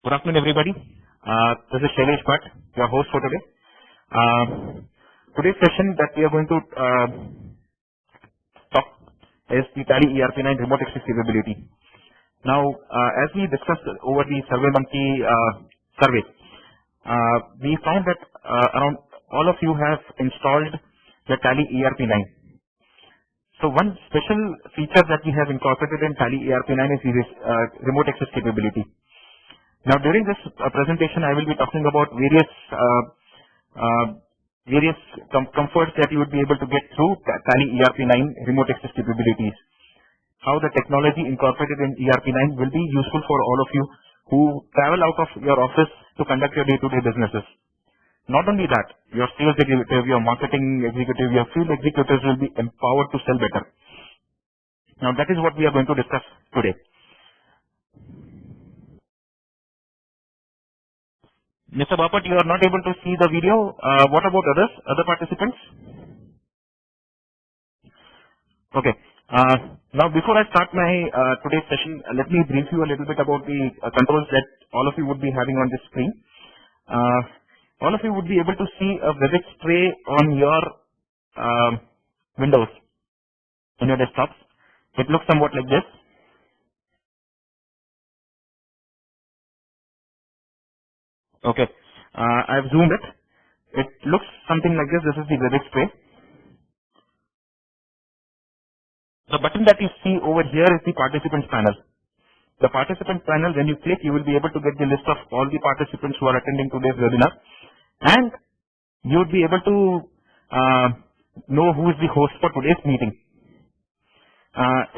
Good afternoon, everybody. This is Shailesh Bhatt, your host for today. Today's session that we are going to talk is the Tally.ERP 9 remote access capability. Now, as we discussed over the SurveyMonkey survey, we found that around all of you have installed the Tally.ERP 9. So one special feature that we have incorporated in Tally.ERP 9 is this remote access capability. Now, during this presentation, I will be talking about various comforts that you would be able to get through Tally.ERP 9 remote access capabilities. How the technology incorporated in ERP 9 will be useful for all of you who travel out of your office to conduct your day-to-day businesses. Not only that, your sales executive, your marketing executive, your field executives will be empowered to sell better. Now, that is what we are going to discuss today. Mr. Bapat, you are not able to see the video. What about other participants? Okay. Now, before I start my today's session, let me brief you a little bit about the controls that all of you would be having on this screen. All of you would be able to see a WebEx tray on your Windows, on your desktops. It looks somewhat like this. Okay. I've zoomed it. It looks something like this. This is the WebEx tray. The button that you see over here is the participants panel. The participants panel, when you click, you will be able to get the list of all the participants who are attending today's webinar, and you would be able to know who is the host for today's meeting.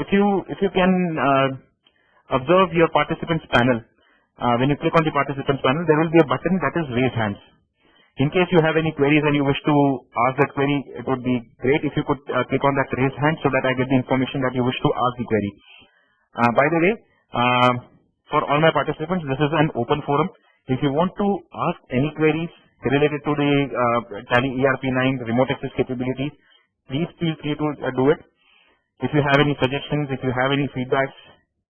If you can observe your participants panel, when you click on the participants panel, there will be a button that is raise hands. In case you have any queries and you wish to ask that query, it would be great if you could click on that raise hand so that I get the information that you wish to ask the query. By the way, for all my participants, this is an open forum. If you want to ask any queries related to the Tally.ERP 9 remote access capabilities, please feel free to do it. If you have any suggestions, if you have any feedbacks,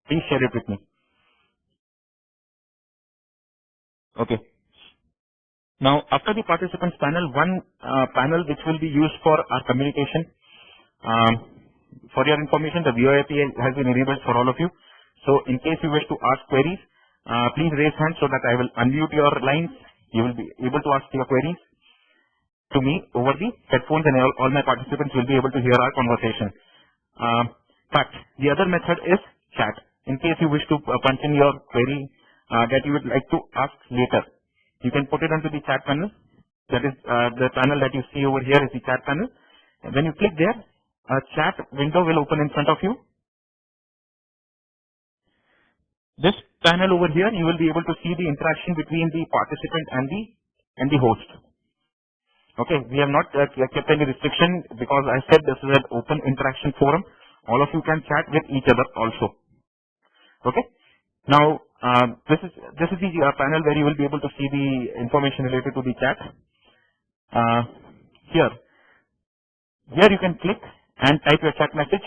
please share it with me. Okay. Now, after the participants panel, one panel which will be used for our communication. For your information, the VoIP has been enabled for all of you. So, in case you wish to ask queries, please raise hands so that I will unmute your lines. You will be able to ask your queries to me over the headphones, and all my participants will be able to hear our conversation. But the other method is chat. In case you wish to punch in your query that you would like to ask later, you can put it onto the chat panel. That is the panel that you see over here is the chat panel. And when you click there, a chat window will open in front of you. This panel over here, you will be able to see the interaction between the participant and the host. Okay, we have not kept any restriction because I said this is an open interaction forum. All of you can chat with each other also. Okay. Now, this is the panel where you will be able to see the information related to the chat. Here you can click and type your chat message.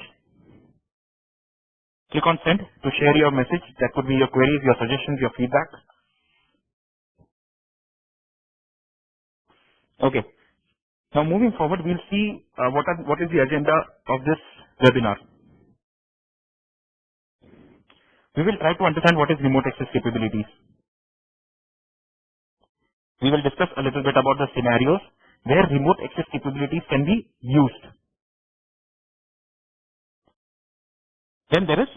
Click on send to share your message. That could be your queries, your suggestions, your feedback. Okay. Now, moving forward, we'll see what is the agenda of this webinar. We will try to understand what is remote access capabilities. We will discuss a little bit about the scenarios where remote access capabilities can be used. Then there is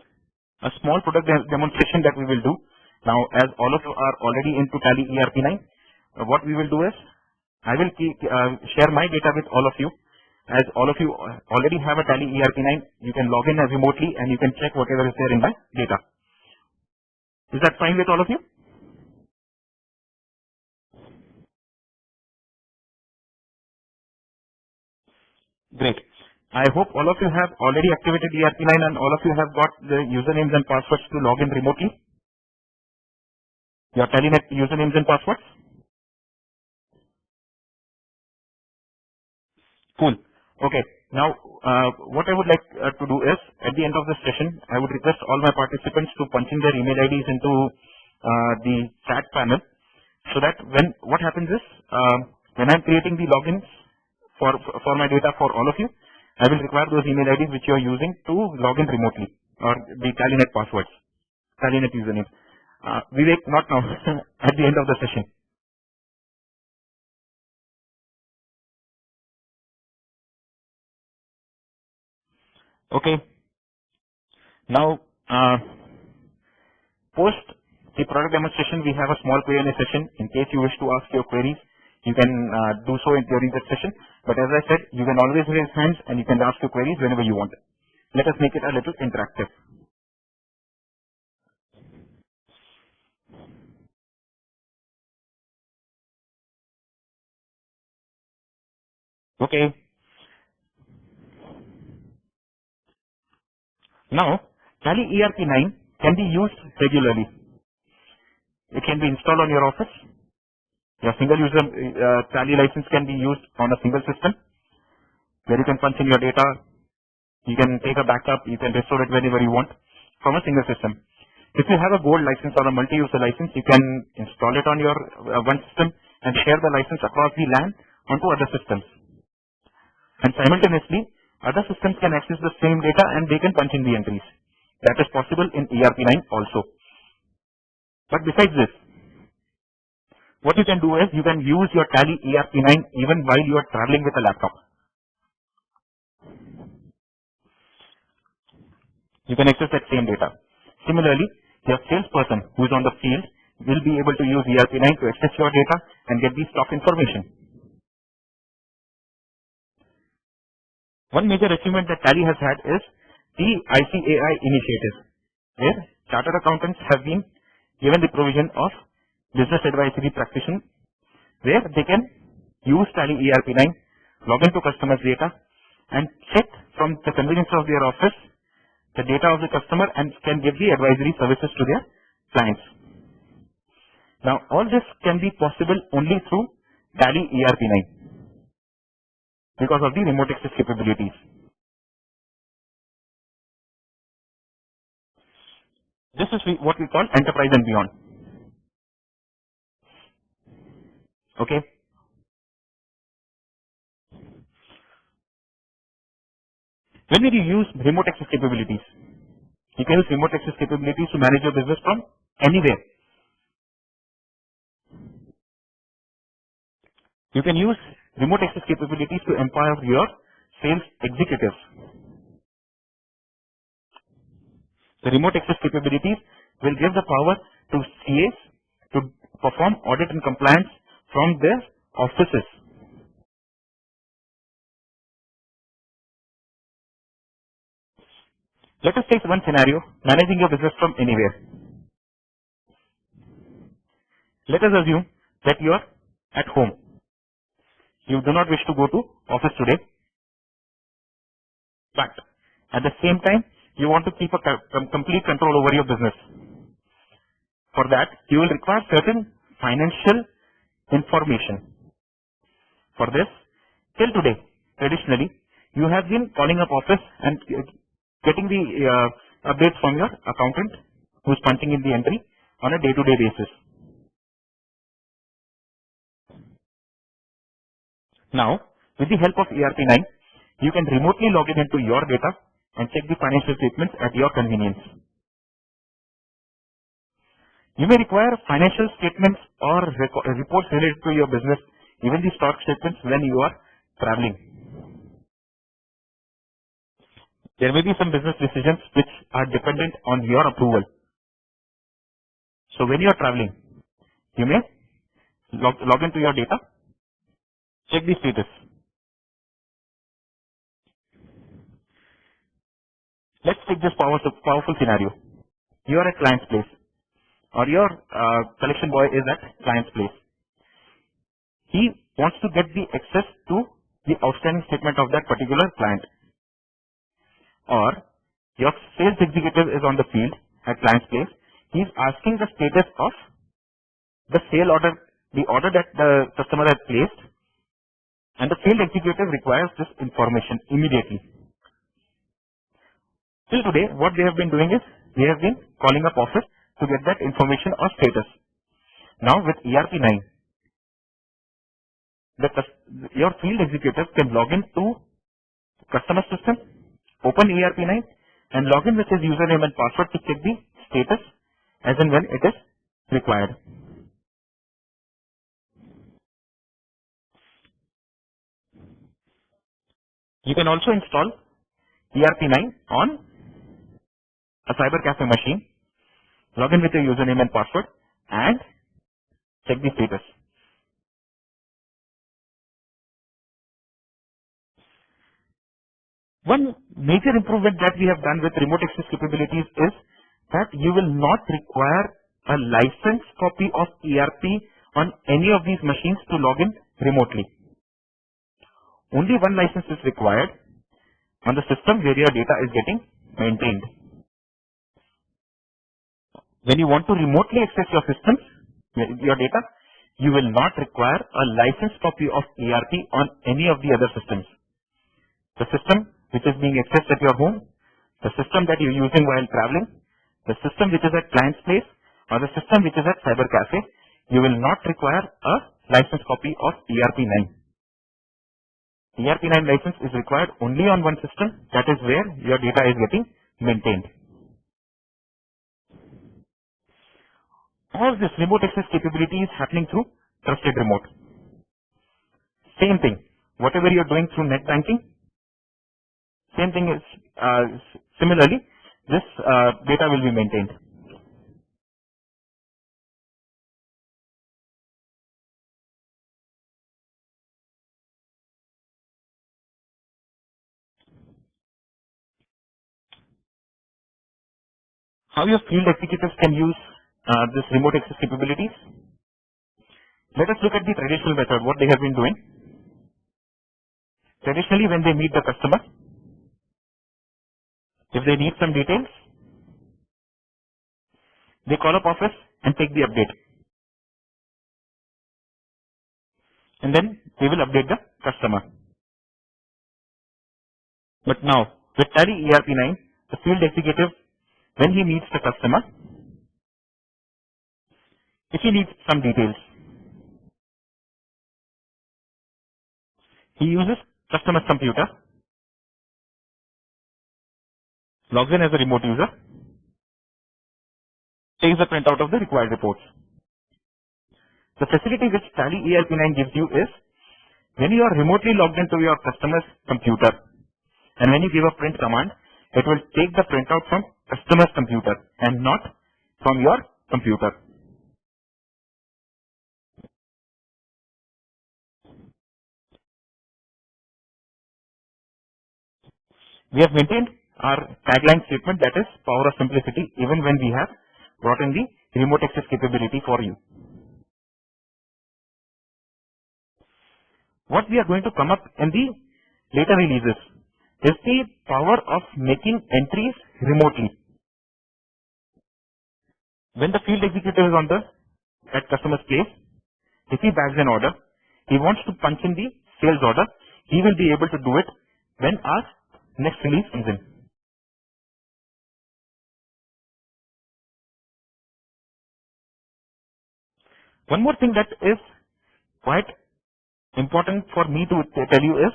a small product demonstration that we will do. Now, as all of you are already into Tally.ERP 9, what we will do is, I will share my data with all of you. As all of you already have a Tally.ERP 9, you can log in remotely and you can check whatever is there in my data. Is that fine with all of you? Great. I hope all of you have already activated ERP 9 and all of you have got the usernames and passwords to log in remotely. Your Tallynet usernames and passwords. Cool. Okay. Now, what I would like to do is, at the end of this session, I would request all my participants to punch in their email IDs into the chat panel, so that what happens is, when I'm creating the logins for my data for all of you, I will require those email IDs which you are using to log in remotely, or the Tallynet passwords, Tallynet username. Vivek, not now, at the end of the session. Okay. Now, post the product demonstration, we have a small Q&A session. In case you wish to ask your queries, you can do so during that session. But as I said, you can always raise hands and you can ask your queries whenever you want. Let us make it a little interactive. Okay. Now, Tally.ERP 9 can be used regularly. It can be installed on your office. Your single user Tally license can be used on a single system where you can punch in your data, you can take a backup, you can restore it whenever you want from a single system. If you have a gold license or a multi-user license, you can install it on your one system and share the license across the LAN onto other systems. And simultaneously, other systems can access the same data and they can punch in the entries. That is possible in ERP 9 also. But besides this, what you can do is you can use your Tally.ERP 9 even while you are traveling with a laptop. You can access that same data. Similarly, your salesperson who is on the field will be able to use ERP 9 to access your data and get the stock information. One major achievement that Tally has had is the ICAI initiative, where chartered accountants have been given the provision of business advisory practitioner, where they can use Tally.ERP 9, log into customers' data, and check from the convenience of their office the data of the customer and can give the advisory services to their clients. Now, all this can be possible only through Tally.ERP 9 because of the remote access capabilities. This is what we call enterprise and beyond. Okay. When will you use remote access capabilities? You can use remote access capabilities to manage your business from anywhere. You can use remote access capabilities to empower your sales executives. The remote access capabilities will give the power to CAs to perform audit and compliance from their offices. Let us take one scenario, managing your business from anywhere. Let us assume that you are at home. You do not wish to go to office today, but at the same time, you want to keep a complete control over your business. For that, you will require certain financial information. For this, till today, traditionally, you have been calling up office and getting the updates from your accountant who is punching in the entry on a day-to-day basis. Now, with the help of ERP 9, you can remotely log in into your data and check the financial statements at your convenience. You may require financial statements or reports related to your business, even the stock statements when you are traveling. There may be some business decisions which are dependent on your approval. So when you are traveling, you may log into your data, check the status. Let's take this powerful scenario. You are at client's place, or your collection boy is at client's place. He wants to get the access to the outstanding statement of that particular client. Or your sales executive is on the field at client's place. He is asking the status of the sale order, the order that the customer has placed, and the field executive requires this information immediately. Till today, what they have been doing is, they have been calling up office to get that information or status. Now with ERP9, your field executive can log in to customer system, open ERP9 and log in with his username and password to check the status as and when it is required. You can also install ERP9 on a cyber cafe machine, log in with your username and password and check the status. One major improvement that we have done with remote access capabilities is that you will not require a license copy of ERP on any of these machines to log in remotely. Only one license is required on the system where your data is getting maintained. When you want to remotely access your systems, your data, you will not require a license copy of ERP on any of the other systems. The system which is being accessed at your home, the system that you're using while traveling, the system which is at client's place, or the system which is at cyber cafe, you will not require a license copy of ERP9. ERP9 license is required only on one system, that is where your data is getting maintained. All this remote access capability is happening through Trusted Remote. Same thing, whatever you're doing through net banking, same thing is similarly, this data will be maintained. How your field executives can use this remote access capabilities? Let us look at the traditional method, what they have been doing. Traditionally, when they meet the customer, if they need some details, they call up office and take the update. And then they will update the customer. But now, with Tally.ERP9, the field executive, when he meets the customer, if he needs some details, he uses customer's computer, logs in as a remote user, takes the printout of the required reports. The facility which Tally.ERP9 gives you is, when you are remotely logged into your customer's computer, and when you give a print command, it will take the printout from customer's computer and not from your computer. We have maintained our tagline statement, that is power of simplicity, even when we have brought in the remote access capability for you. What we are going to come up in the later releases is the power of making entries remotely. When the field executive is at customer's place, if he bags an order, he wants to punch in the sales order, he will be able to do it when our next release comes in. One more thing that is quite important for me to tell you is,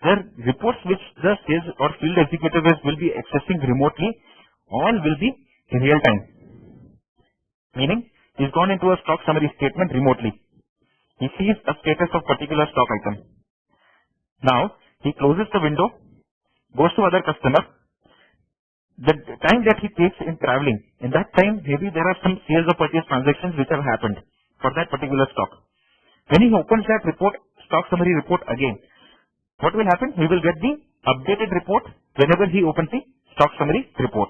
the reports which the sales or field executive will be accessing remotely, all will be in real time. Meaning, he's gone into a stock summary statement remotely. He sees a status of particular stock item. Now, he closes the window, goes to other customer. The time that he takes in traveling, in that time, maybe there are some sales or purchase transactions which have happened for that particular stock. When he opens that report, stock summary report again, what will happen? He will get the updated report whenever he opens the stock summary report.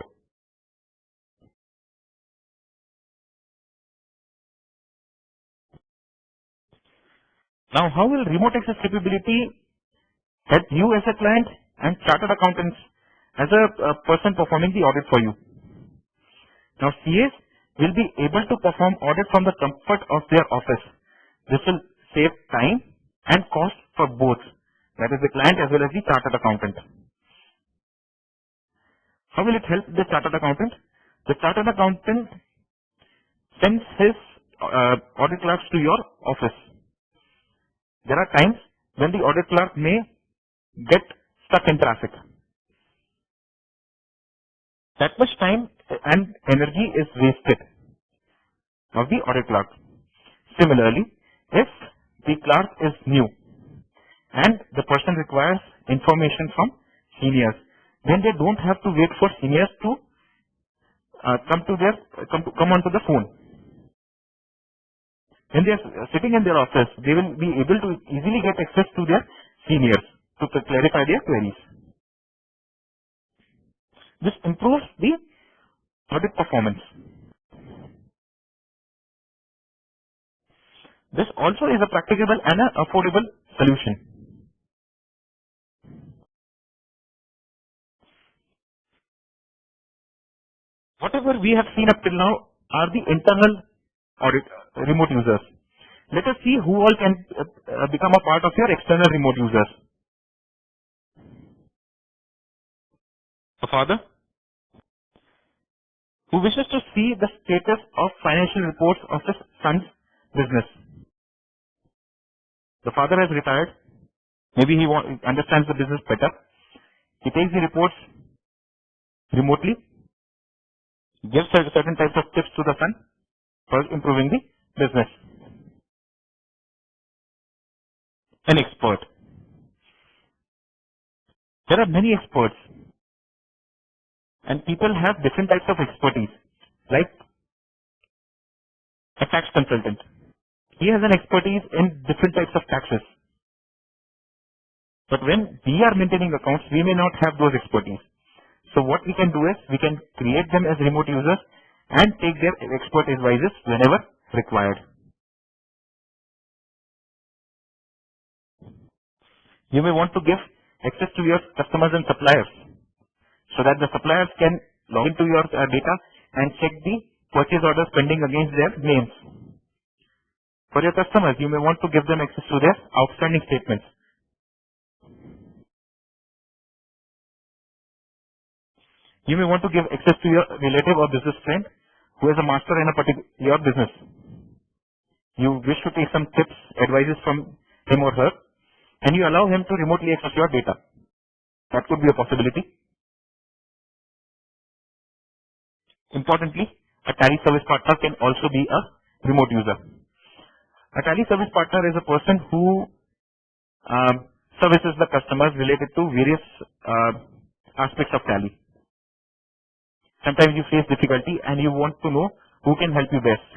Now, how will remote access capability help you as a client and chartered accountants as a person performing the audit for you? Now, CAs will be able to perform audit from the comfort of their office. This will save time and cost for both, that is the client as well as the chartered accountant. How will it help the chartered accountant? The chartered accountant sends his audit clerks to your office. There are times when the audit clerk may get stuck in traffic. That much time and energy is wasted of the audit clerk. Similarly, if the clerk is new and the person requires information from seniors, then they don't have to wait for seniors to come onto the phone. When they are sitting in their office, they will be able to easily get access to their seniors to clarify their queries. This improves the audit performance. This also is a practicable and an affordable solution. Whatever we have seen up till now are the internal audit remote users. Let us see who all can become a part of your external remote users. A father who wishes to see the status of financial reports of his son's business. The father has retired. Maybe he understands the business better. He takes the reports remotely, gives certain types of tips to the son for improving the business. An expert. There are many experts, and people have different types of expertise, like a tax consultant. He has an expertise in different types of taxes. But when we are maintaining accounts, we may not have those expertise. So what we can do is, we can create them as remote users and take their expert advices whenever required. You may want to give access to your customers and suppliers so that the suppliers can log into your data and check the purchase orders pending against their names. For your customers, you may want to give them access to their outstanding statements. You may want to give access to your relative or business friend who is a master in your business. You wish to take some tips, advices from him or her, and you allow him to remotely access your data. That could be a possibility. Importantly, a Tally service partner can also be a remote user. A Tally service partner is a person who services the customers related to various aspects of Tally. Sometimes you face difficulty and you want to know who can help you best.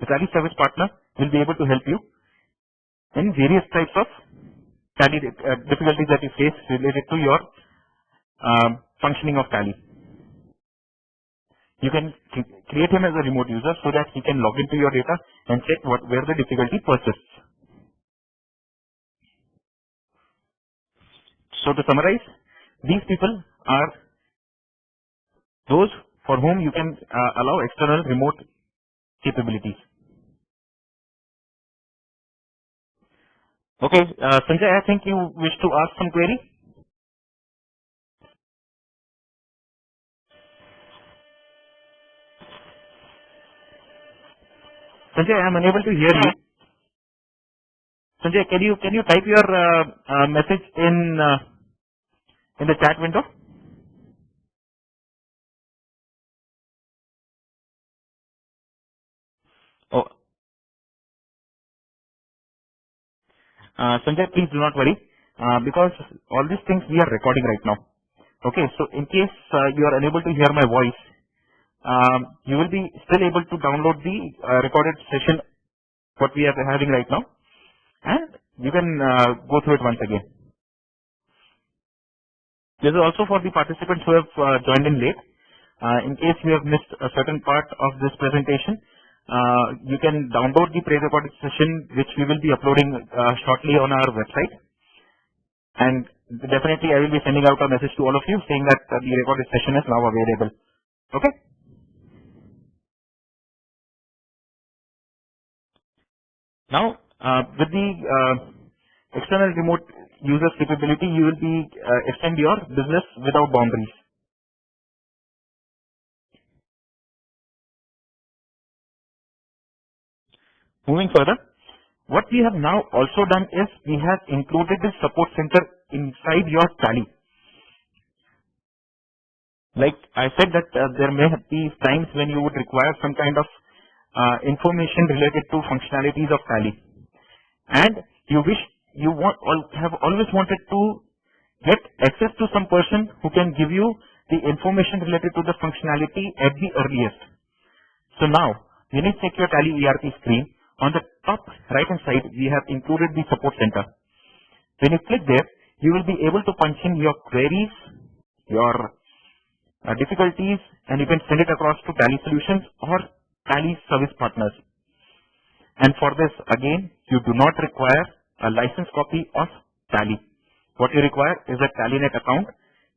The Tally service partner will be able to help you in various types of Tally difficulties that you face related to your functioning of Tally. You can create him as a remote user so that he can log into your data and check where the difficulty persists. So to summarize, these people are those for whom you can allow external remote capabilities. Okay, Sanjay, I think you wish to ask some query? Sanjay, I am unable to hear you. Sanjay, can you type your message in the chat window? Oh, Sanjay, please do not worry, because all these things we are recording right now. Okay, so in case you are unable to hear my voice, you will be still able to download the recorded session what we are having right now, and you can go through it once again. This is also for the participants who have joined in late. In case you have missed a certain part of this presentation, you can download the pre-recorded session which we will be uploading shortly on our website. And definitely I will be sending out a message to all of you saying that the recorded session is now available. Okay? Now, with the external remote users capability, you will be extend your business without boundaries. Moving further, what we have now also done is we have included the support center inside your Tally. Like I said that there may be times when you would require some kind of information related to functionalities of Tally, and have always wanted to get access to some person who can give you the information related to the functionality at the earliest. So now, when you check your Tally.ERP screen, on the top right hand side, we have included the support center. When you click there, you will be able to punch in your queries, your difficulties, and you can send it across to Tally Solutions or Tally Service Partners. And for this, again, you do not require a license copy of Tally. What you require is a TallyNet account,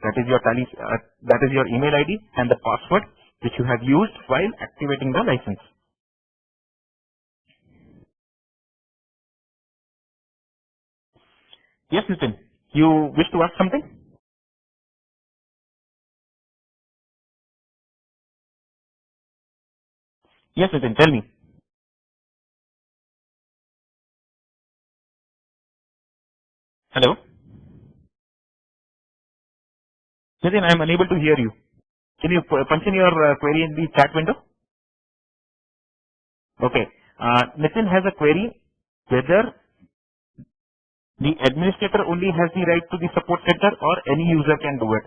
that is your email ID and the password which you have used while activating the license. Yes, Nitin, you wish to ask something? Yes, Nitin, tell me. Hello? Nitin, I am unable to hear you. Can you punch in your query in the chat window? Okay. Nitin has a query whether the administrator only has the right to the support center or any user can do it.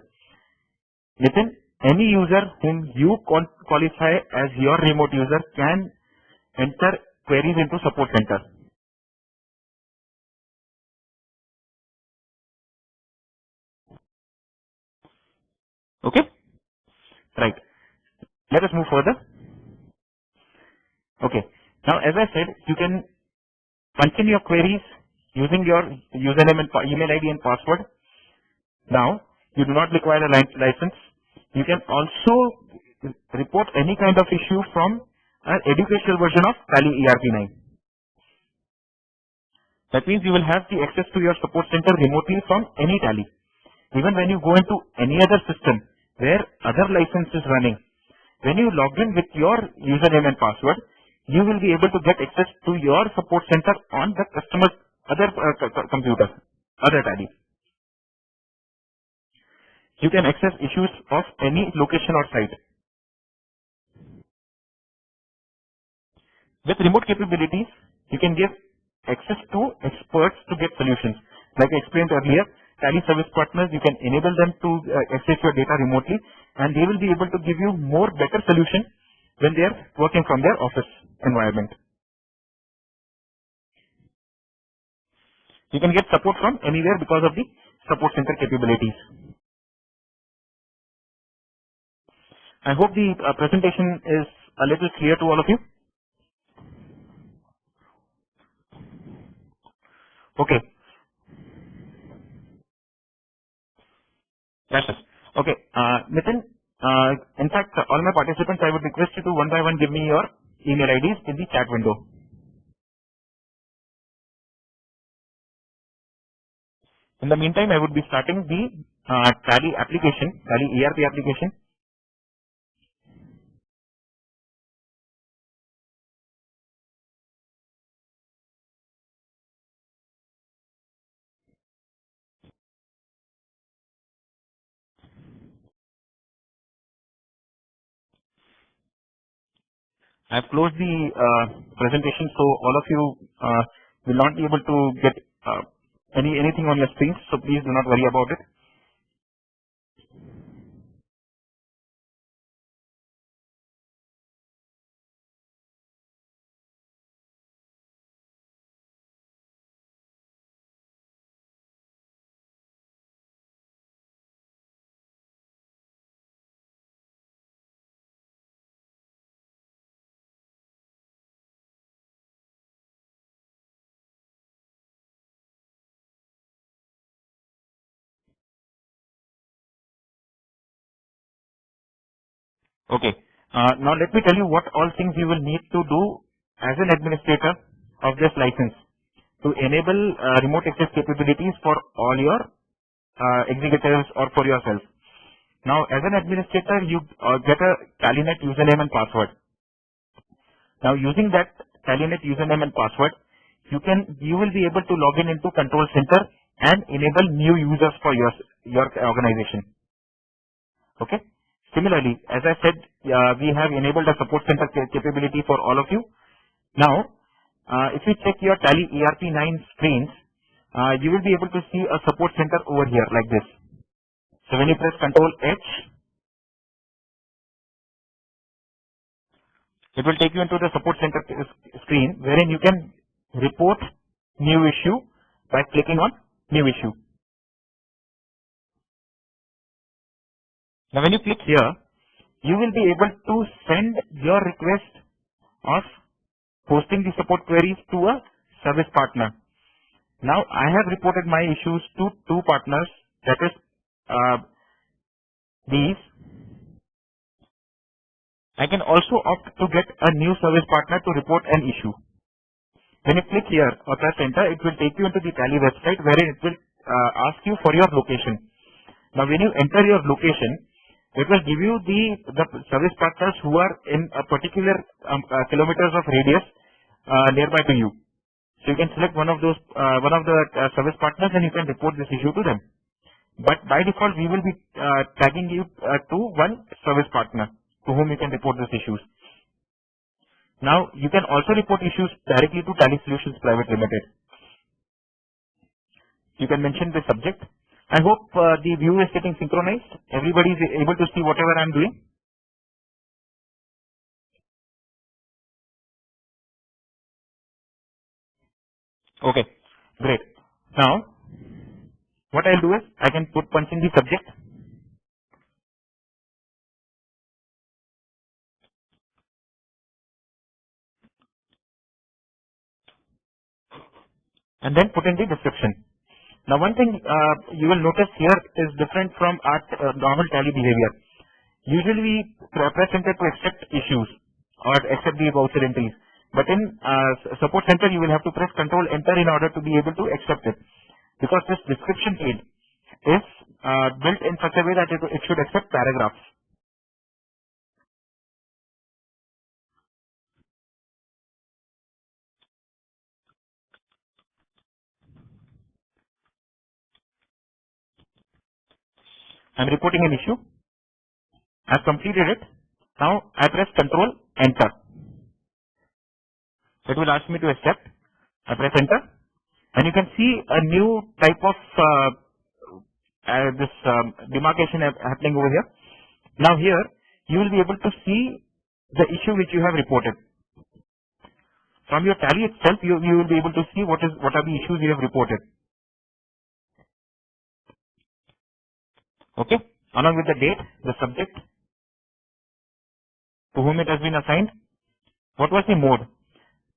Nitin, any user whom you qualify as your remote user can enter queries into support center. Okay? Right. Let us move further. Okay. Now, as I said, you can punch in your queries using your username and email ID and password. Now, you do not require a license. You can also report any kind of issue from an educational version of Tally.ERP 9. That means you will have the access to your support center remotely from any Tally. Even when you go into any other system where other license is running, when you log in with your username and password, you will be able to get access to your support center on the customer's other computer, other Tally. You can access issues of any location or site. With remote capabilities, you can give access to experts to get solutions. Like I explained earlier, Tally Service Partners, you can enable them to access your data remotely, and they will be able to give you more better solution when they are working from their office environment. You can get support from anywhere because of the support center capabilities. I hope the presentation is a little clear to all of you. Okay. Yes, sir. Okay. Nitin, in fact, all my participants, I would request you to one by one give me your email IDs in the chat window. In the meantime, I would be starting the Tally application, Tally.ERP application. I have closed the presentation, so all of you will not be able to get anything on your screen, so please do not worry about it. Okay. Now let me tell you what all things you will need to do as an administrator of this license to enable remote access capabilities for all your executives or for yourself. Now, as an administrator, you get a TallyNet username and password. Now, using that TallyNet username and password, you will be able to log in into Control Center and enable new users for your organization. Okay. Similarly, as I said, we have enabled a support center capability for all of you. Now, if you check your Tally.ERP 9 screens, you will be able to see a support center over here like this. So when you press Control H, it will take you into the support center screen wherein you can report new issue by clicking on new issue. Now when you click here, you will be able to send your request of posting the support queries to a service partner. Now I have reported my issues to two partners, that is these. I can also opt to get a new service partner to report an issue. When you click here or press enter, it will take you into the Tally website wherein it will ask you for your location. Now when you enter your location, it will give you the service partners who are in a particular kilometers of radius nearby to you. So you can select one of the service partners and you can report this issue to them. But by default, we will be tagging you to one service partner to whom you can report these issues. Now, you can also report issues directly to Tally Solutions Private Limited. You can mention the subject. I hope the view is getting synchronized. Everybody is able to see whatever I am doing. Okay, great. Now, what I'll do is I can punch in the subject. And then put in the description. Now one thing you will notice here is different from our normal Tally behavior. Usually we press enter to accept issues or accept the voucher entries. But in support center you will have to press control enter in order to be able to accept it. Because this description field is built in such a way that it should accept paragraphs. I'm reporting an issue. I've completed it. Now I press control enter. It will ask me to accept. I press enter. And you can see a new type of demarcation happening over here. Now here you will be able to see the issue which you have reported. From your Tally itself, you will be able to see what are the issues you have reported. Okay, along with the date, the subject, to whom it has been assigned, what was the mode.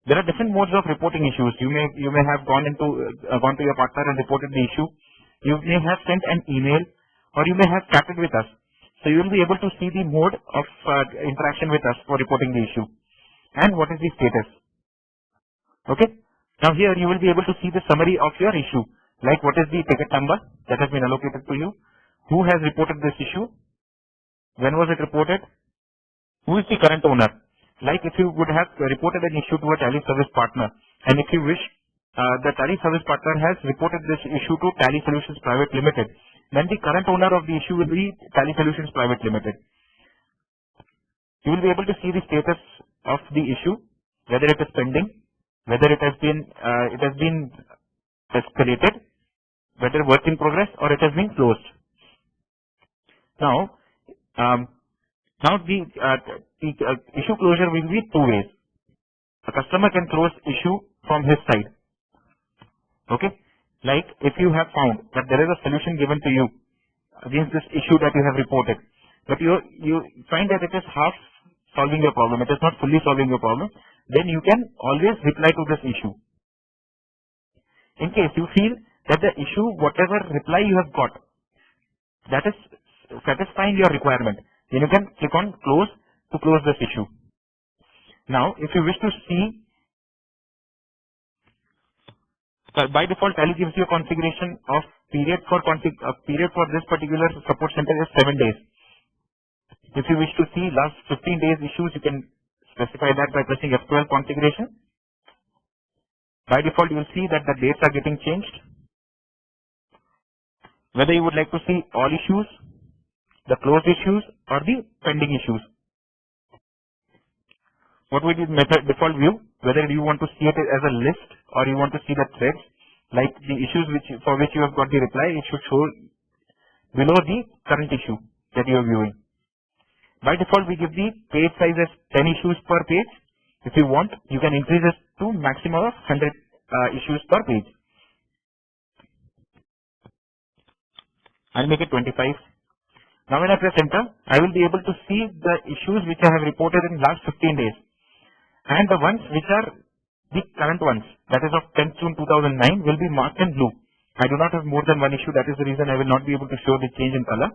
There are different modes of reporting issues. You may have gone to your partner and reported the issue. You may have sent an email, or you may have chatted with us. So you will be able to see the mode of interaction with us for reporting the issue, and what is the status. Okay. Now here you will be able to see the summary of your issue, like what is the ticket number that has been allocated to you, who has reported this issue, when was it reported, who is the current owner. Like if you would have reported an issue to a Tally service partner, and if you wish, the Tally service partner has reported this issue to Tally Solutions Private Limited, then the current owner of the issue will be Tally Solutions Private Limited. You will be able to see the status of the issue, whether it is pending, whether it has been escalated, whether work in progress, or it has been closed. Now, the issue closure will be two ways. A customer can close issue from his side. Okay, like if you have found that there is a solution given to you against this issue that you have reported, but you find that it is half solving your problem, it is not fully solving your problem, then you can always reply to this issue. In case you feel that the issue, whatever reply you have got, that is satisfying your requirement, then you can click on close to close this issue. Now, if you wish to see, by default, Tally gives you a configuration of period for this particular support center is 7 days. If you wish to see last 15 days issues, you can specify that by pressing F12 configuration. By default, you will see that the dates are getting changed. Whether you would like to see all issues, the closed issues, or the pending issues. What will be the default view? Whether you want to see it as a list or you want to see the threads, like the issues for which you have got the reply, it should show below the current issue that you are viewing. By default, we give the page size as 10 issues per page. If you want, you can increase this to maximum of 100 issues per page. I'll make it 25. Now when I press enter, I will be able to see the issues which I have reported in last 15 days. And the ones which are the current ones, that is of 10th June 2009, will be marked in blue. I do not have more than one issue. That is the reason I will not be able to show the change in color.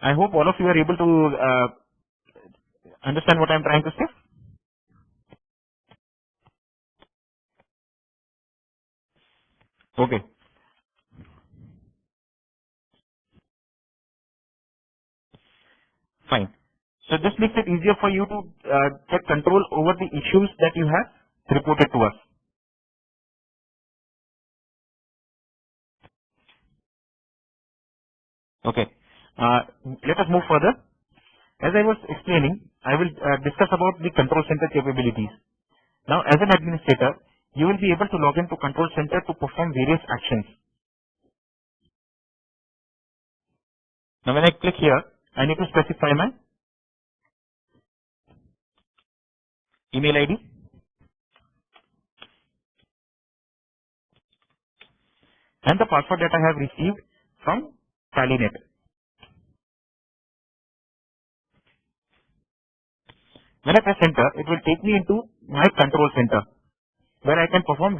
I hope all of you are able to understand what I am trying to say. Okay. Fine. So this makes it easier for you to get control over the issues that you have reported to us. Okay. Let us move further. As I was explaining, I will discuss about the control center capabilities. Now, as an administrator, you will be able to log into control center to perform various actions. Now, when I click here, I need to specify my email ID and the password that I have received from Tally.net. When I press enter, it will take me into my control center, where I can perform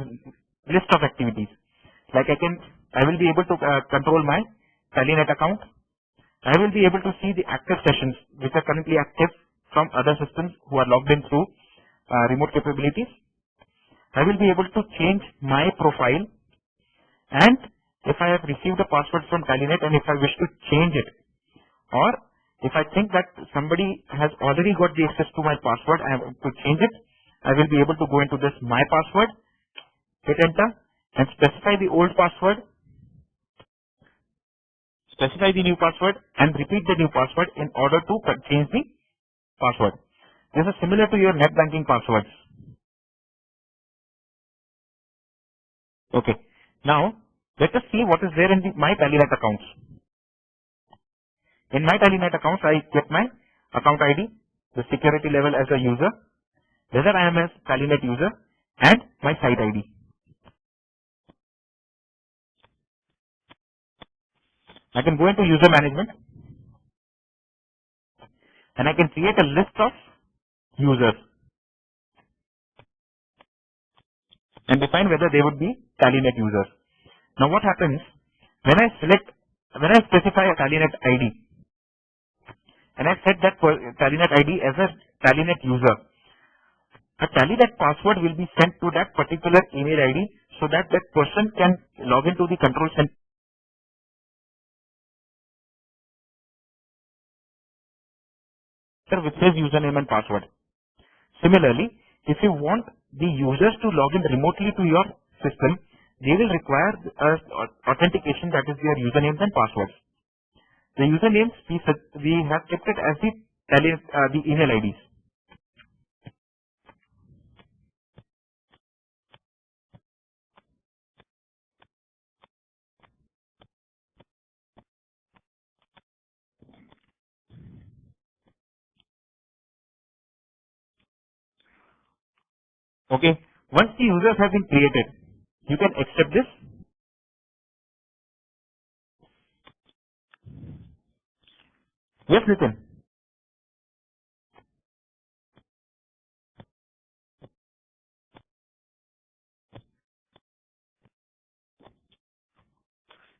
list of activities. Like I will be able to control my Tally.net account. I will be able to see the active sessions which are currently active from other systems who are logged in through remote capabilities. I will be able to change my profile, and if I have received a password from Tally.net and if I wish to change it, or if I think that somebody has already got the access to my password and I have to change it, I will be able to go into this my password, hit enter, and specify the old password, specify the new password, and repeat the new password in order to change the password. This is similar to your net banking passwords. Okay. Now, let us see what is there in my Tally.net accounts. In my Tally.net accounts, I get my account ID, the security level as a user, whether I am a Tally.net user, and my site ID. I can go into user management, and I can create a list of users and define whether they would be Tally.net users. Now what happens when I specify a Tally.net ID and I set that Tally.net ID as a Tally.net user, a Tally.net password will be sent to that particular email ID so that that person can log into the control center with his username and password. Similarly, if you want the users to log in remotely to your system, they will require authentication, that is their usernames and passwords. The usernames we have kept it as the email IDs. Okay. Once the users have been created, you can accept this. Yes, Nitin.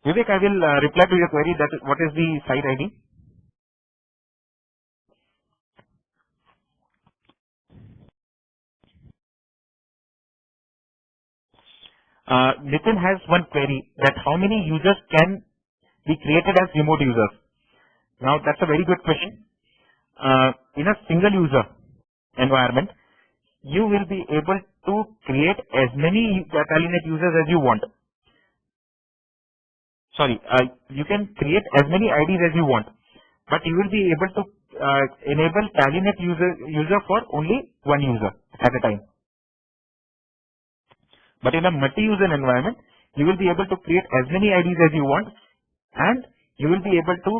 Vivek, I will reply to your query that what is the site ID. Nitin has one query that how many users can be created as remote users. Now that's a very good question. In a single user environment, you will be able create as many Tallynet users as you want. Sorry, you can create as many IDs as you want, but you will be able to enable Tallynet user for only one user at a time. But in a multi-user environment, you will be able to create as many IDs as you want, and you will be able to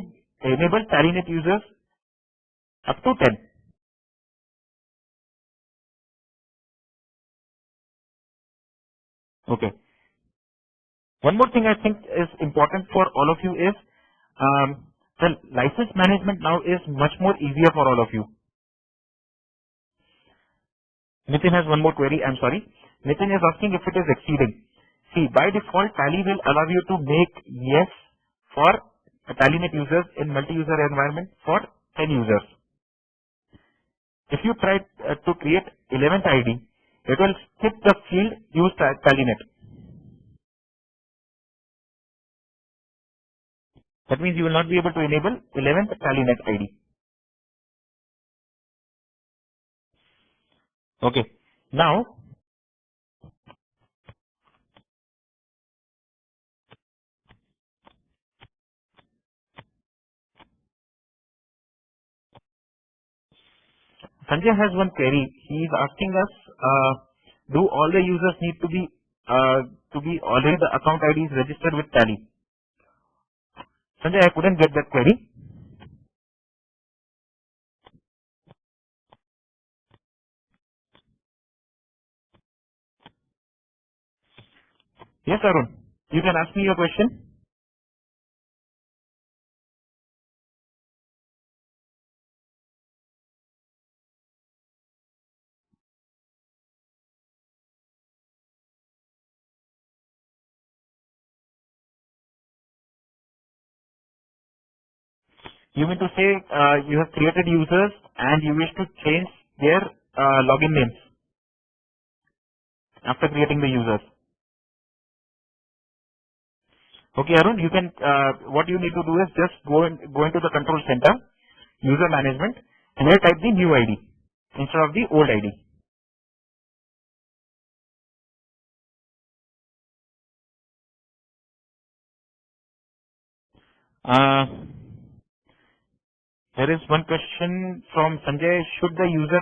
enable Tallynet users up to 10. Okay. One more thing I think is important for all of you is the license management now is much more easier for all of you. Nitin has one more query. I'm sorry. Nitin is asking if it is exceeding. See, by default, Tally will allow you to make yes for Tallynet users in multi-user environment for 10 users. If you try to create 11th ID, it will skip the field use Tallynet. That means you will not be able to enable 11th Tallynet ID. Okay. Now, Sanjay has one query. He is asking us, do all the users need to be already the account ID is registered with Tally? Sanjay, I couldn't get that query. Yes, Arun. You can ask me your question. You mean to say you have created users and you wish to change their login names after creating the users. Okay, Arun, you can. What you need to do is just go into the control center, user management, and here type the new ID instead of the old ID. Uh, there is one question from Sanjay. Should the user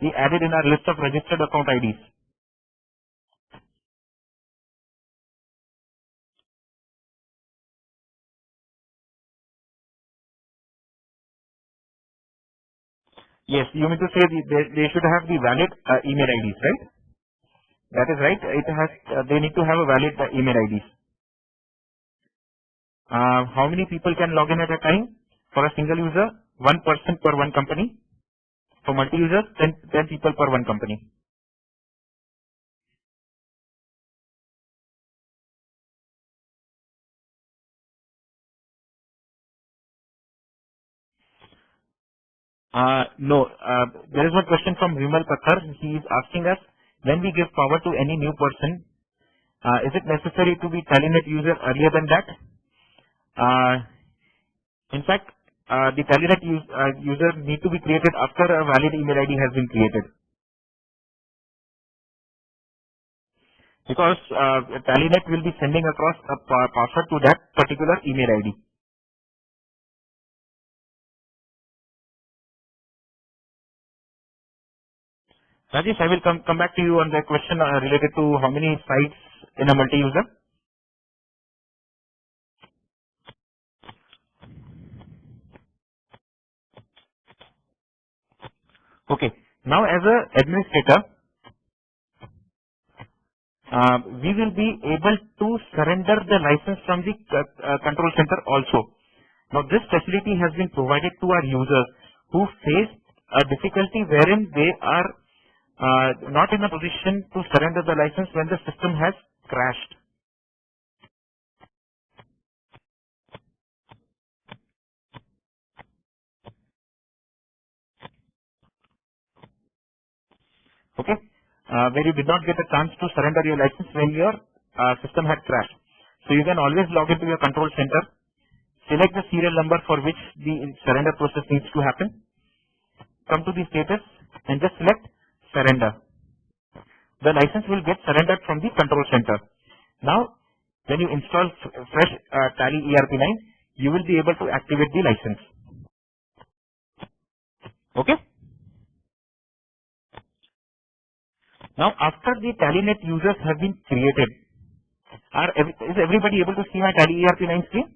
be added in our list of registered account IDs? Yes, you mean to say they should have the valid email IDs, right? That is right. It has. They need to have a valid email IDs. How many people can log in at a time? For a single user, one person per one company. For multi-users, 10 people per one company. No, there is one question from Vimal Pathar. He is asking us, when we give power to any new person, is it necessary to be Tallynet user earlier than that? In fact, the Tallynet user need to be created after a valid email ID has been created. Because Tallynet will be sending across a password to that particular email ID. Rajesh, I will come back to you on that question related to how many sites in a multi-user. Okay. Now, as a administrator, we will be able to surrender the license from the control center also. Now, this facility has been provided to our users who face a difficulty wherein they are not in a position to surrender the license when the system has crashed. Okay, where you did not get a chance to surrender your license when your system had crashed. So you can always log into your control center, select the serial number for which the surrender process needs to happen, come to the status and just select surrender. the license will get surrendered from the control center. Now, when you install fresh Tally.ERP 9, you will be able to activate the license. Okay. Now, after the TallyNet users have been created, is everybody able to see my Tally.ERP 9 screen?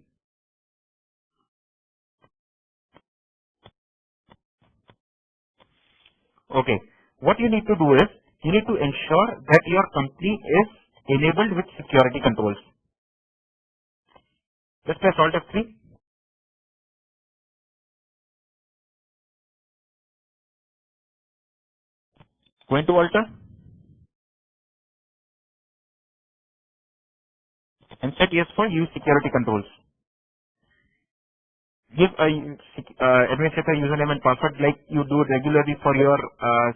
Okay. What you need to do is, you need to ensure that your company is enabled with security controls. Just press Alt F3. Go into Alter and set yes for use security controls. Give a administrator username and password like you do regularly for your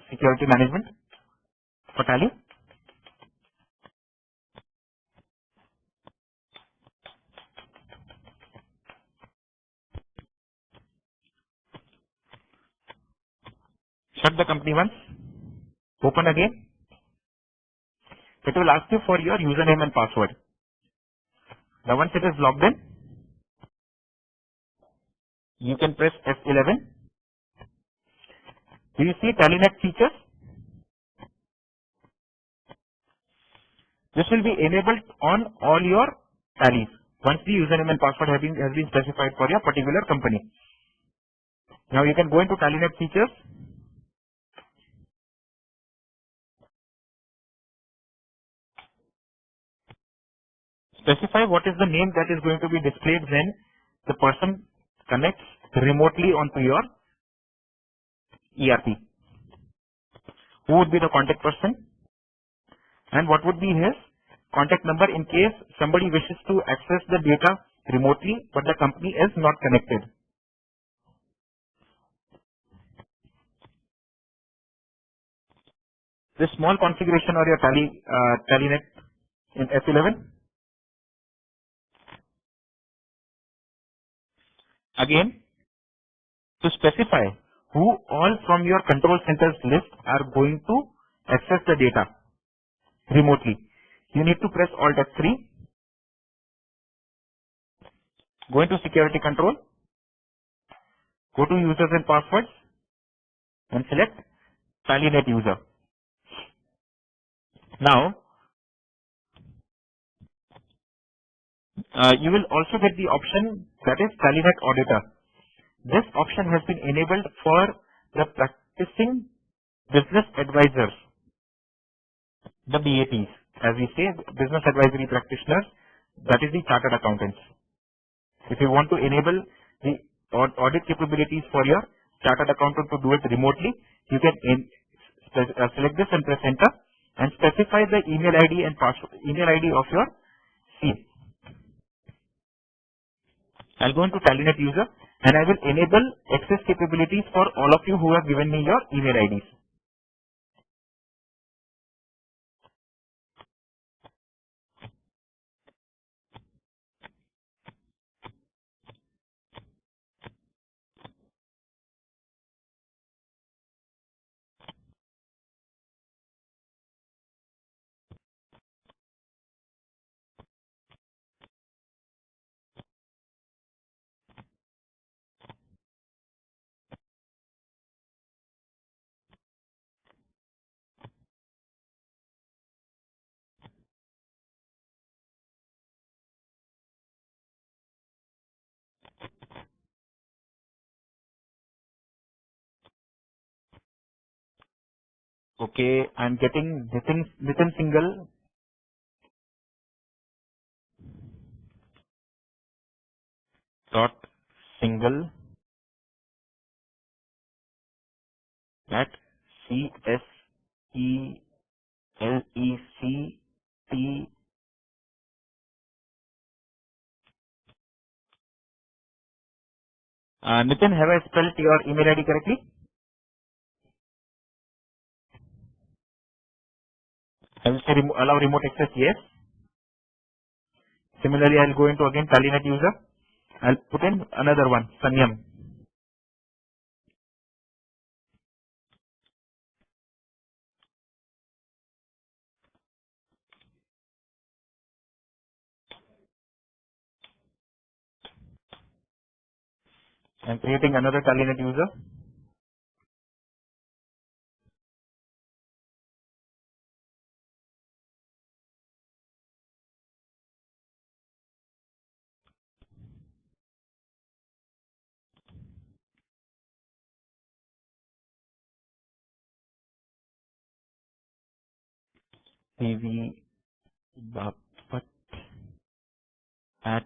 security management for Tally. Shut the company once. Open again. It will ask you for your username and password. Now once it is logged in, you can press F11. Do you see TallyNet features? This will be enabled on all your tallies once the username and password has been specified for your particular company. Now you can go into TallyNet features. Specify what is the name that is going to be displayed when the person connects remotely onto your ERP. Who would be the contact person and what would be his contact number in case somebody wishes to access the data remotely but the company is not connected. This small configuration or your TallyNet in F11. Again, to specify who all from your control centers list are going to access the data remotely, you need to press Alt F3, go into security control, go to users and passwords and select TallyNet user. Now, you will also get the option that is TallyNet auditor. This option has been enabled for the practicing business advisors, the BAPs, as we say, business advisory practitioners, that is the chartered accountants. If you want to enable the audit capabilities for your chartered accountant to do it remotely, you can select this and press enter and specify the email ID and email ID of your CA. I'll go into TallyNet user and I will enable access capabilities for all of you who have given me your email IDs. Okay, I'm getting Nitin Single dot single at CSELECT. Nitin, have I spelled your email ID correctly? I will say allow remote access, yes. Similarly, I'll go into again TallyNet user. I'll put in another one, Sanyam. I'm creating another Tallynet user. PV Bapat at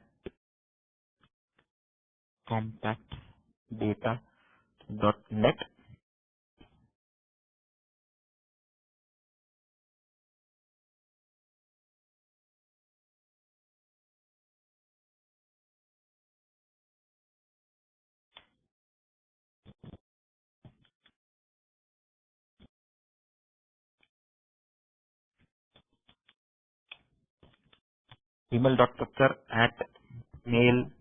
compactdata.net. Email.capture at mail.com.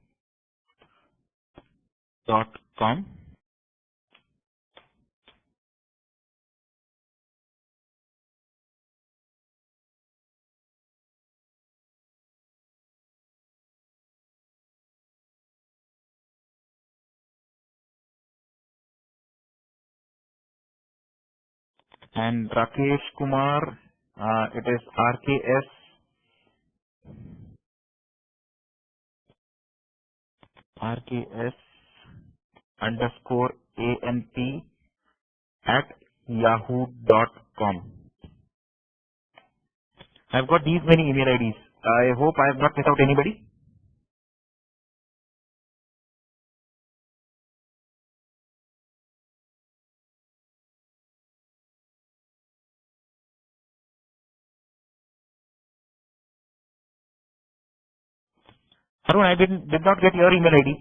And Rakesh Kumar, it is RKS underscore ANP at yahoo.com. I've got these many email IDs. I hope I have not missed out anybody. Arun, I did not get your email ID.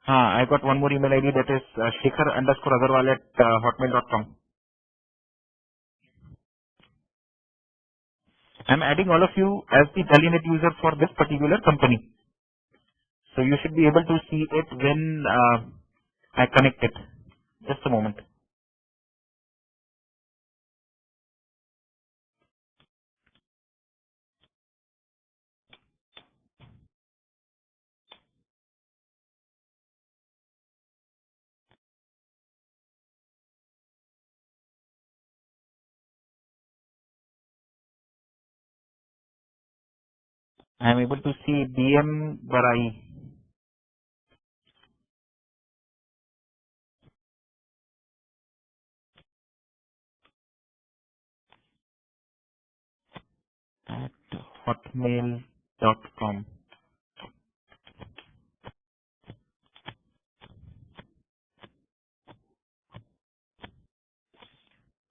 I got one more email ID, that is Shikhar underscore Agarwal at hotmail.com. I'm adding all of you as the Tallynet user for this particular company. So you should be able to see it when I connect it. Just a moment. I'm able to see BM Barai at hotmail.com.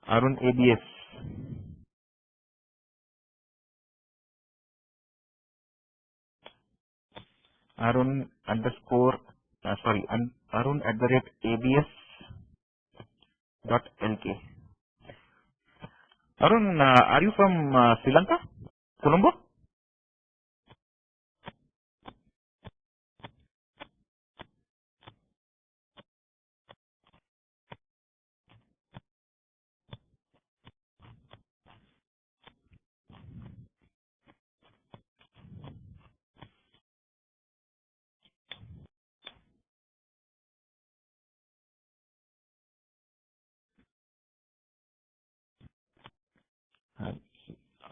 Arun ABS. Arun underscore, Arun at the rate ABS dot LK. Arun, are you from Sri Lanka? Colombo?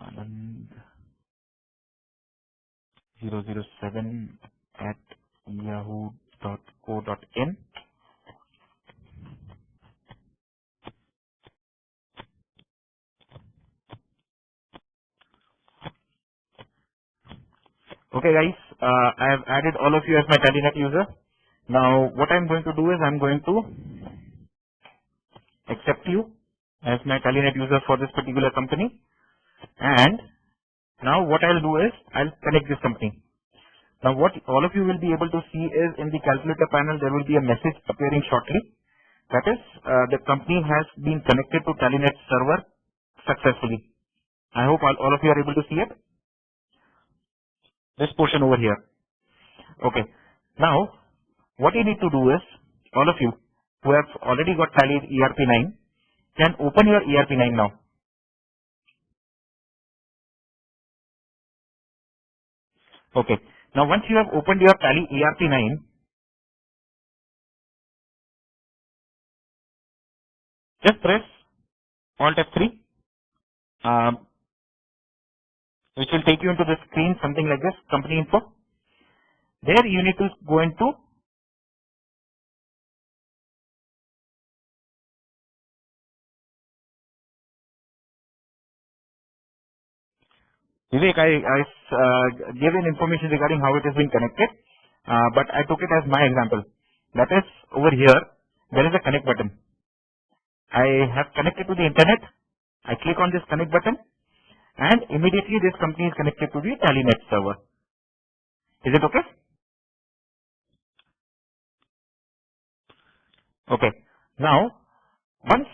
Anand 007 at yahoo.co.in. Okay guys, I have added all of you as my Tallynet user. Now what I'm going to do is I'm going to accept you as my Tallynet user for this particular company, and now what I'll do is I'll connect this company. Now what all of you will be able to see is in the calculator panel there will be a message appearing shortly. That is, the company has been connected to Tallynet server successfully. I hope all of you are able to see it. This portion over here. Okay. Now, what you need to do is, all of you who have already got Tally ERP 9 can open your ERP 9 now. Okay. Now once you have opened your Tally ERP 9, just press Alt F3, which will take you into the screen something like this, company info. There you need to go into, Vivek, I gave an information regarding how it has been connected, but I took it as my example. That is over here, there is a connect button. I have connected to the internet. I click on this connect button and immediately this company is connected to the TallyNet server. Is it okay? Okay. Now, once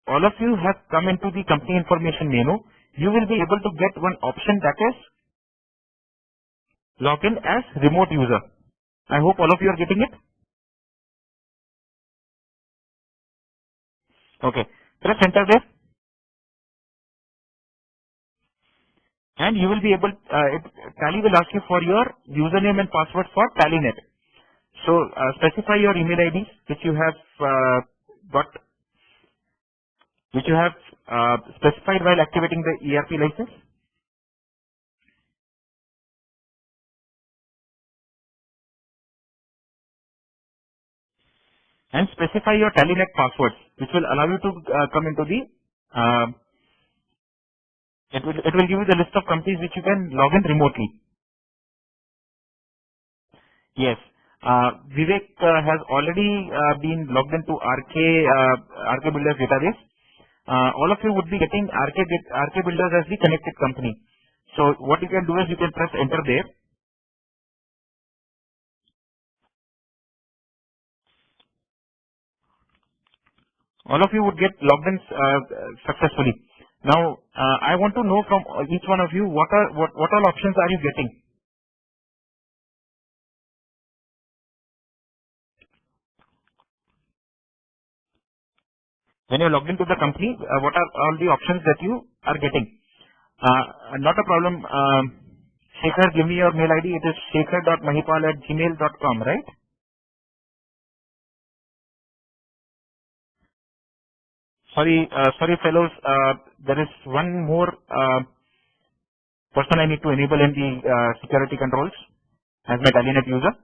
all of you have come into the company information menu, you will be able to get one option that is login as remote user. I hope all of you are getting it. Okay. Press enter there and you will be able, Tally will ask you for your username and password for TallyNet. So specify your email ID which you have got, which you have specified while activating the ERP license, and specify your TallyNet passwords, which will allow you to come into the, it will give you the list of companies which you can log in remotely. Yes. Vivek has already been logged into RK Builders database. All of you would be getting RK Builders as the connected company. So what you can do is you can press enter there. All of you would get logged in successfully. Now, I want to know from each one of you what all options are you getting? When you're logged into the company, what are all the options that you are getting? Not a problem. Shekhar, give me your mail ID. It is shekhar.mahipal@gmail.com, right? Sorry, fellows. There is one more person I need to enable in the security controls as my TallyNet user.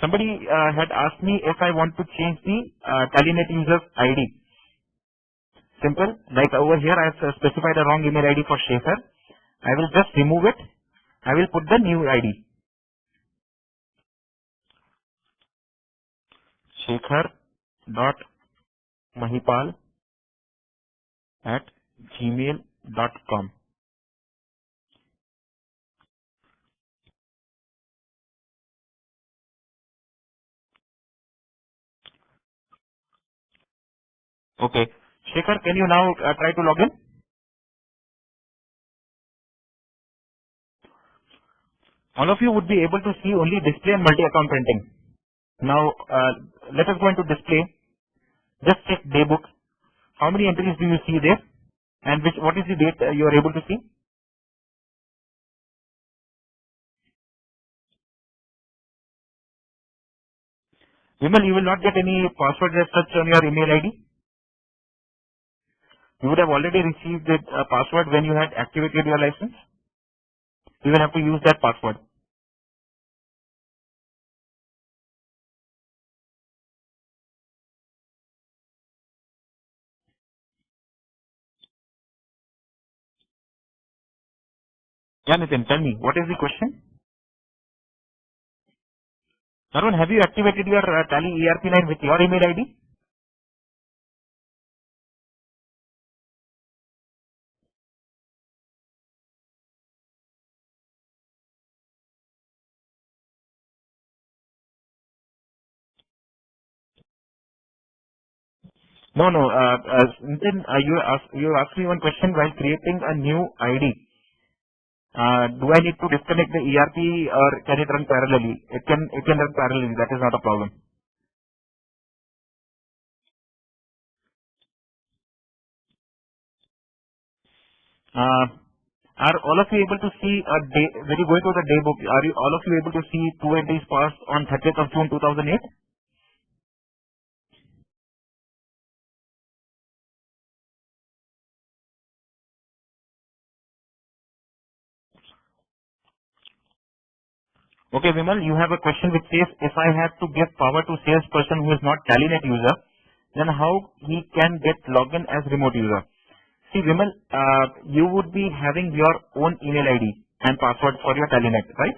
Somebody had asked me if I want to change the TallyNet user's ID. Simple. Like over here, I have specified a wrong email ID for Shekhar. I will just remove it. I will put the new ID. Shekhar.mahipal@gmail.com. Okay. Shekhar, can you now try to log in? All of you would be able to see only display and multi-account printing. Now, let us go into display. Just check daybook. How many entries do you see there? And what is the date you are able to see? Vimal, you will not get any password as such on your email ID. You would have already received the password when you had activated your license. You will have to use that password. Yeah, Nitin, tell me, what is the question? Narun, have you activated your Tally ERP 9 with your email ID? No, no. Nitin, you asked me one question while creating a new ID. Do I need to disconnect the ERP or can it run parallelly? It can run parallelly. That is not a problem. Uh, are all of you able to see a day, when you go into the day book, are you all of you able to see 2 entries passed on 30th of June 2008? Okay, Vimal, you have a question which says, if I have to give power to salesperson who is not Tally.net user, then how he can get login as remote user? See, Vimal, you would be having your own email ID and password for your Tally.net, right?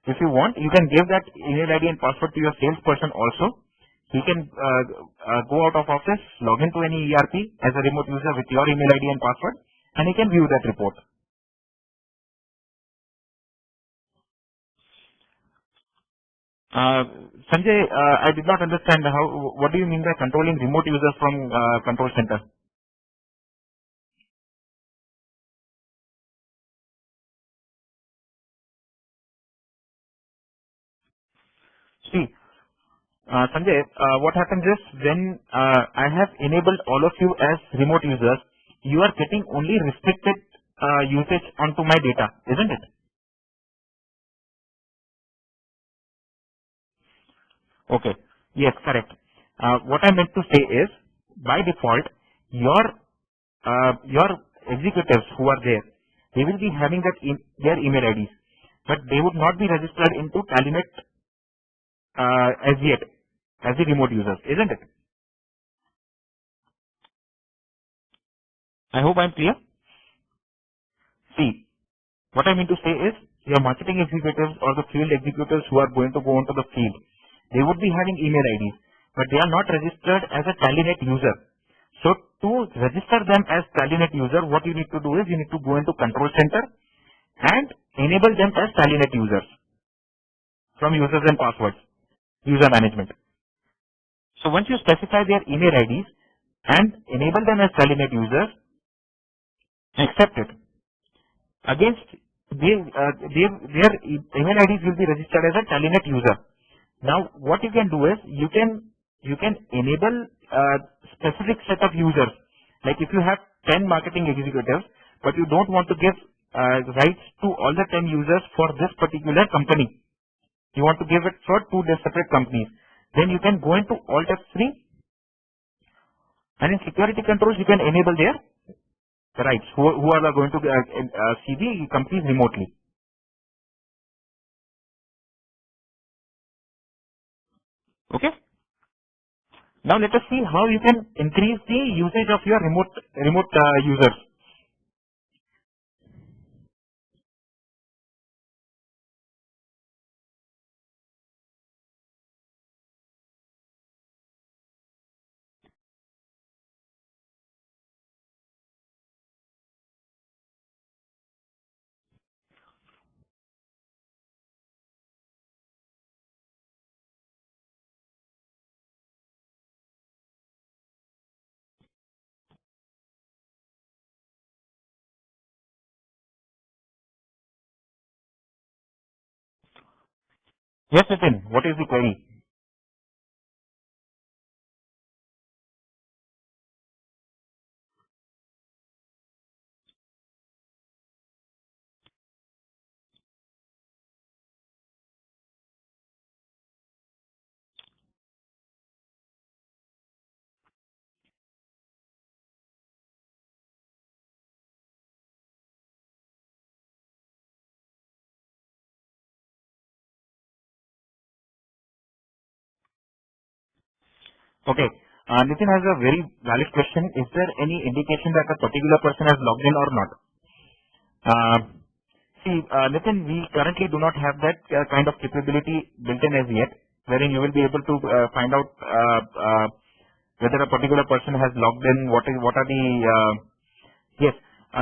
If you want, you can give that email ID and password to your salesperson also. He can go out of office, log into any ERP as a remote user with your email ID and password, and he can view that report. Uh, Sanjay, I did not understand what do you mean by controlling remote users from control center? See, Sanjay, what happens is when I have enabled all of you as remote users, you are getting only restricted usage onto my data, isn't it? Okay. Yes, correct. What I meant to say is, by default, your executives who are there, they will be having their email IDs, but they would not be registered into Tally.net as yet, as the remote users, isn't it? I hope I'm clear. See, what I mean to say is, your marketing executives or the field executives who are going to go onto the field, they would be having email IDs, but they are not registered as a Tally.net user. So to register them as Tally.net user, what you need to do is you need to go into Control Center and enable them as Tally.net users from users and passwords, user management. So once you specify their email IDs and enable them as Tally.net users, accept it. Against their email IDs will be registered as a Tally.net user. Now, what you can do is you can enable a specific set of users. Like if you have 10 marketing executives, but you don't want to give rights to all the 10 users for this particular company. You want to give it for two separate companies. Then you can go into Alt F3 and in security controls you can enable their rights who are going to see the companies remotely. Okay. Now let us see how you can increase the usage of your remote users. Yes, Nitin, what is the query? Okay. Nitin has a very valid question. Is there any indication that a particular person has logged in or not? Uh, See, Nitin, we currently do not have that kind of capability built in as yet, wherein you will be able to find out whether a particular person has logged in, what are the, yes,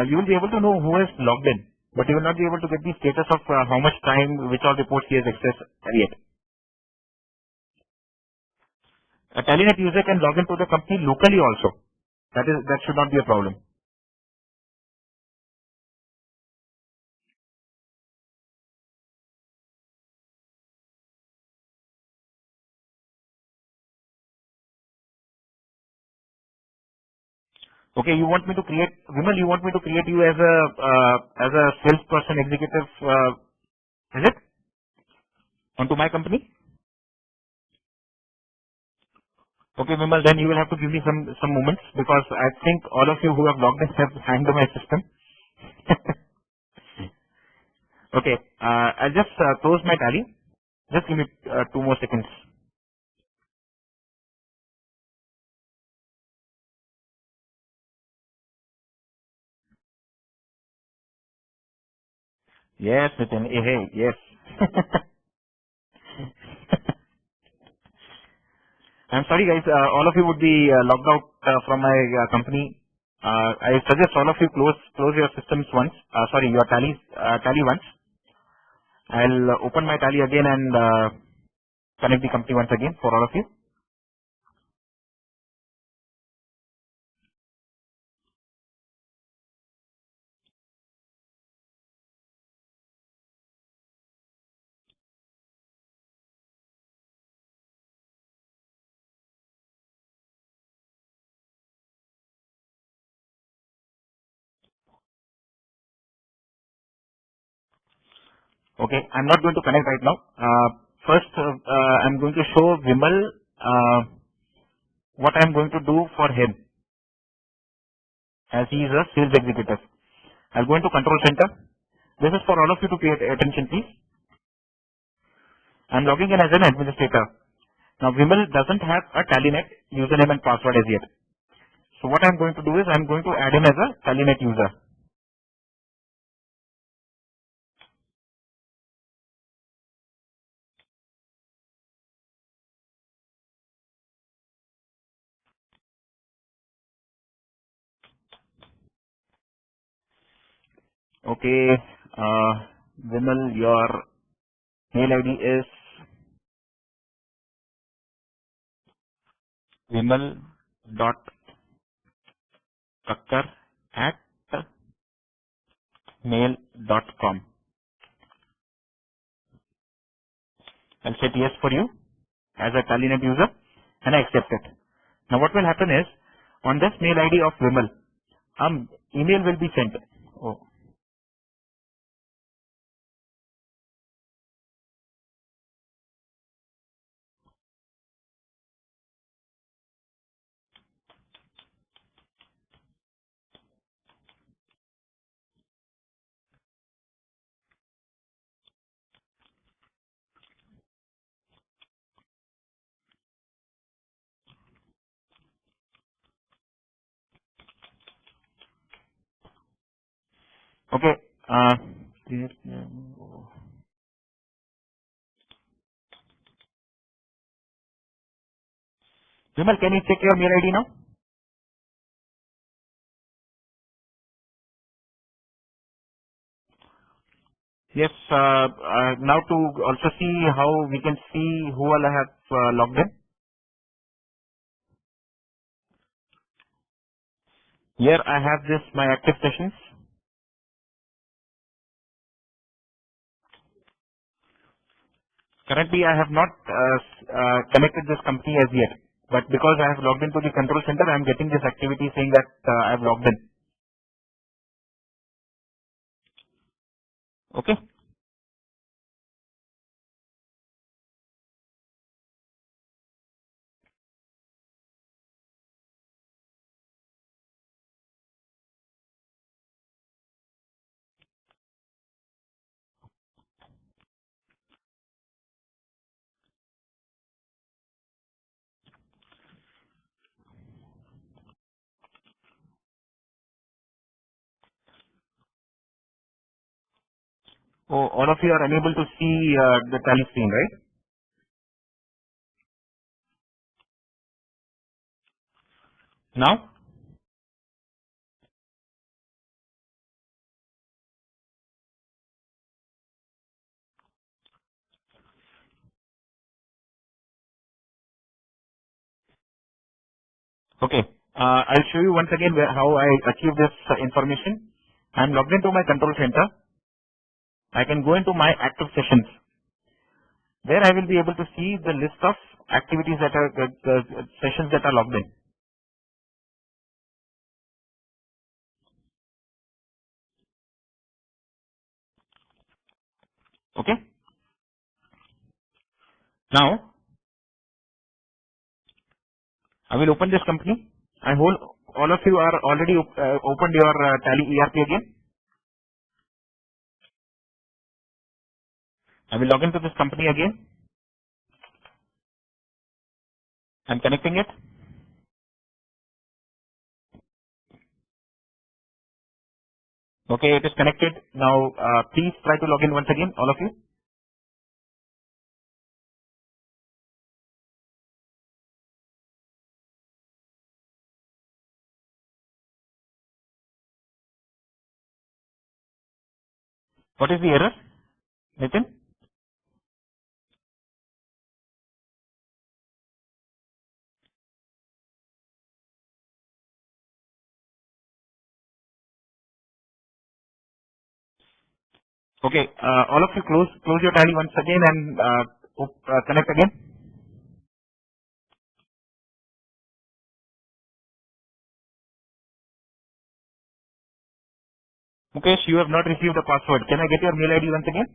you will be able to know who has logged in, but you will not be able to get the status of how much time, which all reports he has accessed yet. A Tally.net user can log into the company locally also. That should not be a problem. Okay, you want me to create, Vimal, you want me to create you as a salesperson executive, is it? Onto my company? Okay, Vimal, then you will have to give me some moments because I think all of you who have logged in have hanged my system. Okay, I'll just close my tally. Just give me 2 more seconds. Yes, Nitin. Hey, yes. I'm sorry, guys. All of you would be logged out from my company. I suggest all of you close your systems once. Sorry, your tally once. I'll open my tally again and connect the company once again for all of you. Okay, I'm not going to connect right now. First, I'm going to show Vimal what I'm going to do for him as he is a sales executive. I'll go into control center. This is for all of you to pay attention, please. I'm logging in as an administrator. Now, Vimal doesn't have a TallyNet username and password as yet. So what I'm going to do is I'm going to add him as a TallyNet user. Okay, Vimal, your mail ID is vimal.kakkar at mail.com. I'll set yes for you as a TallyNet user and I accept it. Now what will happen is on this mail ID of Vimal, email will be sent. Oh, okay. Vimal, can you check your mail ID now? Yes, now to also see how we can see who all I have logged in. Here I have this, my active sessions. Currently I have not connected this company as yet. But because I have logged into the control center, I am getting this activity saying that I have logged in. Okay. Oh, all of you are unable to see the tally screen, right? Now? Okay. I'll show you once again how I achieve this information. I'm logged into my control center. I can go into my active sessions. There I will be able to see the list of activities that are, the sessions that are logged in. Okay. Now I will open this company. I hope all of you are already opened your Tally.ERP again. I will log into this company again. I'm connecting it. Okay, it is connected. Now, please try to log in once again, all of you. What is the error, Nitin? Okay, all of you close your Tally once again and connect again. Mukesh, you have not received the password. Can I get your mail ID once again?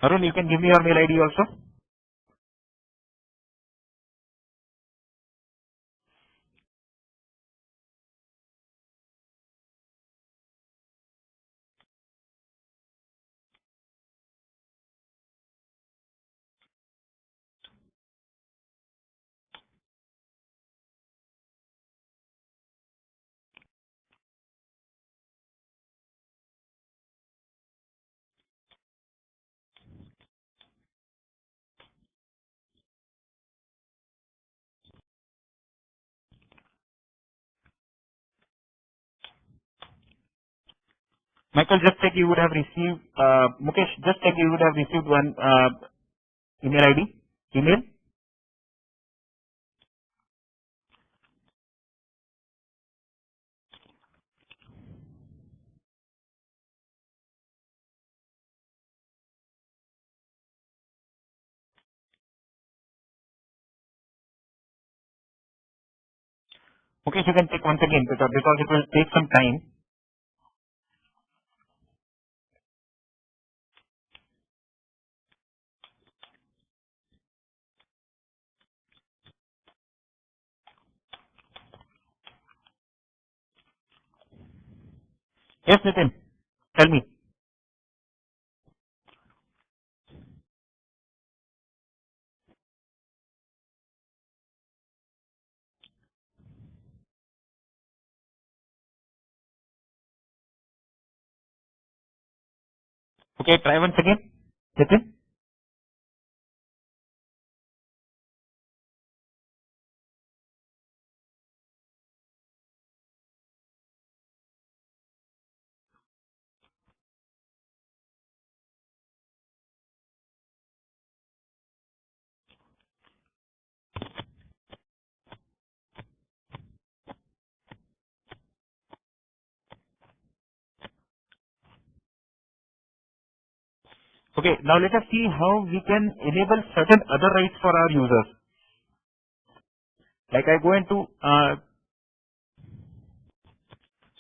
Arun, you can give me your mail ID also. Michael, just check you would have received, Mukesh, just check you would have received one email ID. Email. Mukesh, you can check once again because it will take some time. Yes, Nitin, tell me. Okay, try once again. Nitin. Okay, now let us see how we can enable certain other rights for our users. Like I go into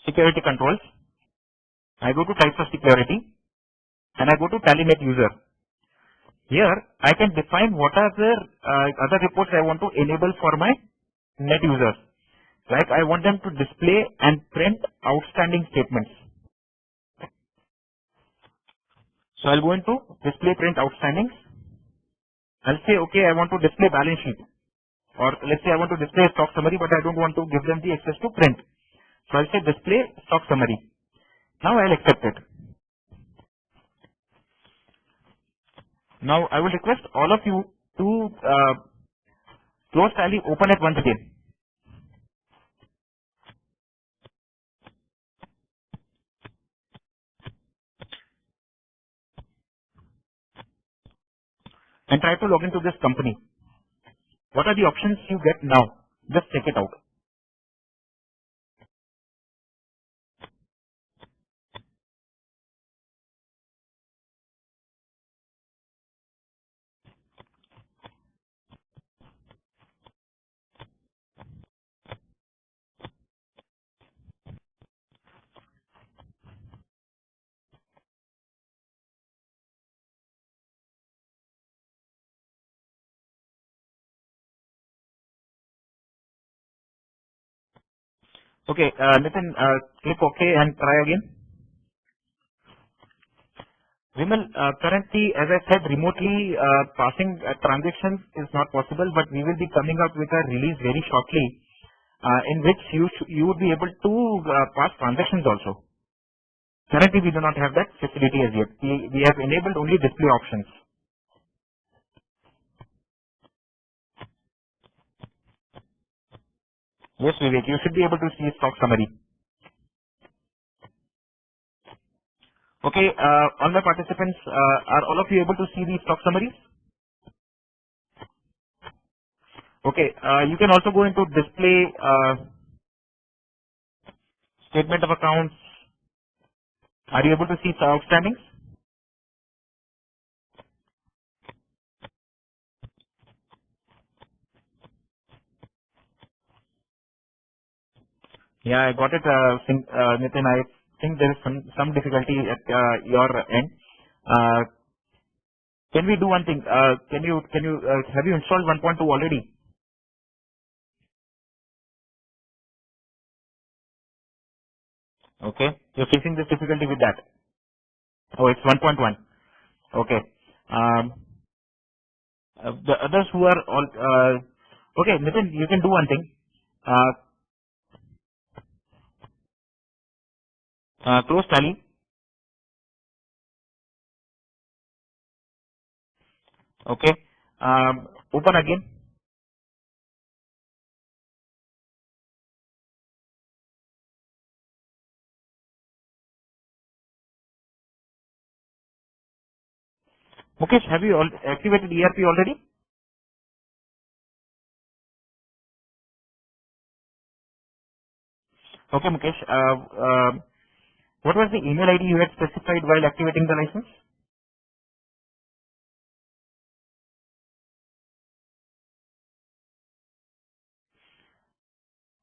security controls, I go to types of security, and I go to TallyNet user. Here, I can define what are the other reports I want to enable for my net users. Like I want them to display and print outstanding statements. So I'll go into display print outstandings. I'll say, okay, I want to display balance sheet. Or let's say I want to display stock summary, but I don't want to give them the access to print. So I'll say display stock summary. Now I'll accept it. Now I will request all of you to close Tally, open it once again. And try to log into this company. What are the options you get now? Just check it out. Okay, Nitin, click OK and try again. Vimal, currently, as I said, remotely passing transactions is not possible, but we will be coming up with a release very shortly, in which you would be able to pass transactions also. Currently, we do not have that facility as yet. We have enabled only display options. Yes, Vivek, you should be able to see stock summary. Okay, all my participants, are all of you able to see the stock summaries? Okay, you can also go into display statement of accounts. Are you able to see outstandings? Yeah, I got it, Nitin. I think there is some difficulty at your end. Uh, can we do one thing? Can you have you installed 1.2 already? Okay, you're facing this difficulty with that. Oh, it's 1.1. Okay. Um, the others who are all okay, Nitin, you can do one thing. Uh, close Tally. Okay. Open again. Mukesh, have you activated ERP already? Okay, Mukesh. What was the email ID you had specified while activating the license?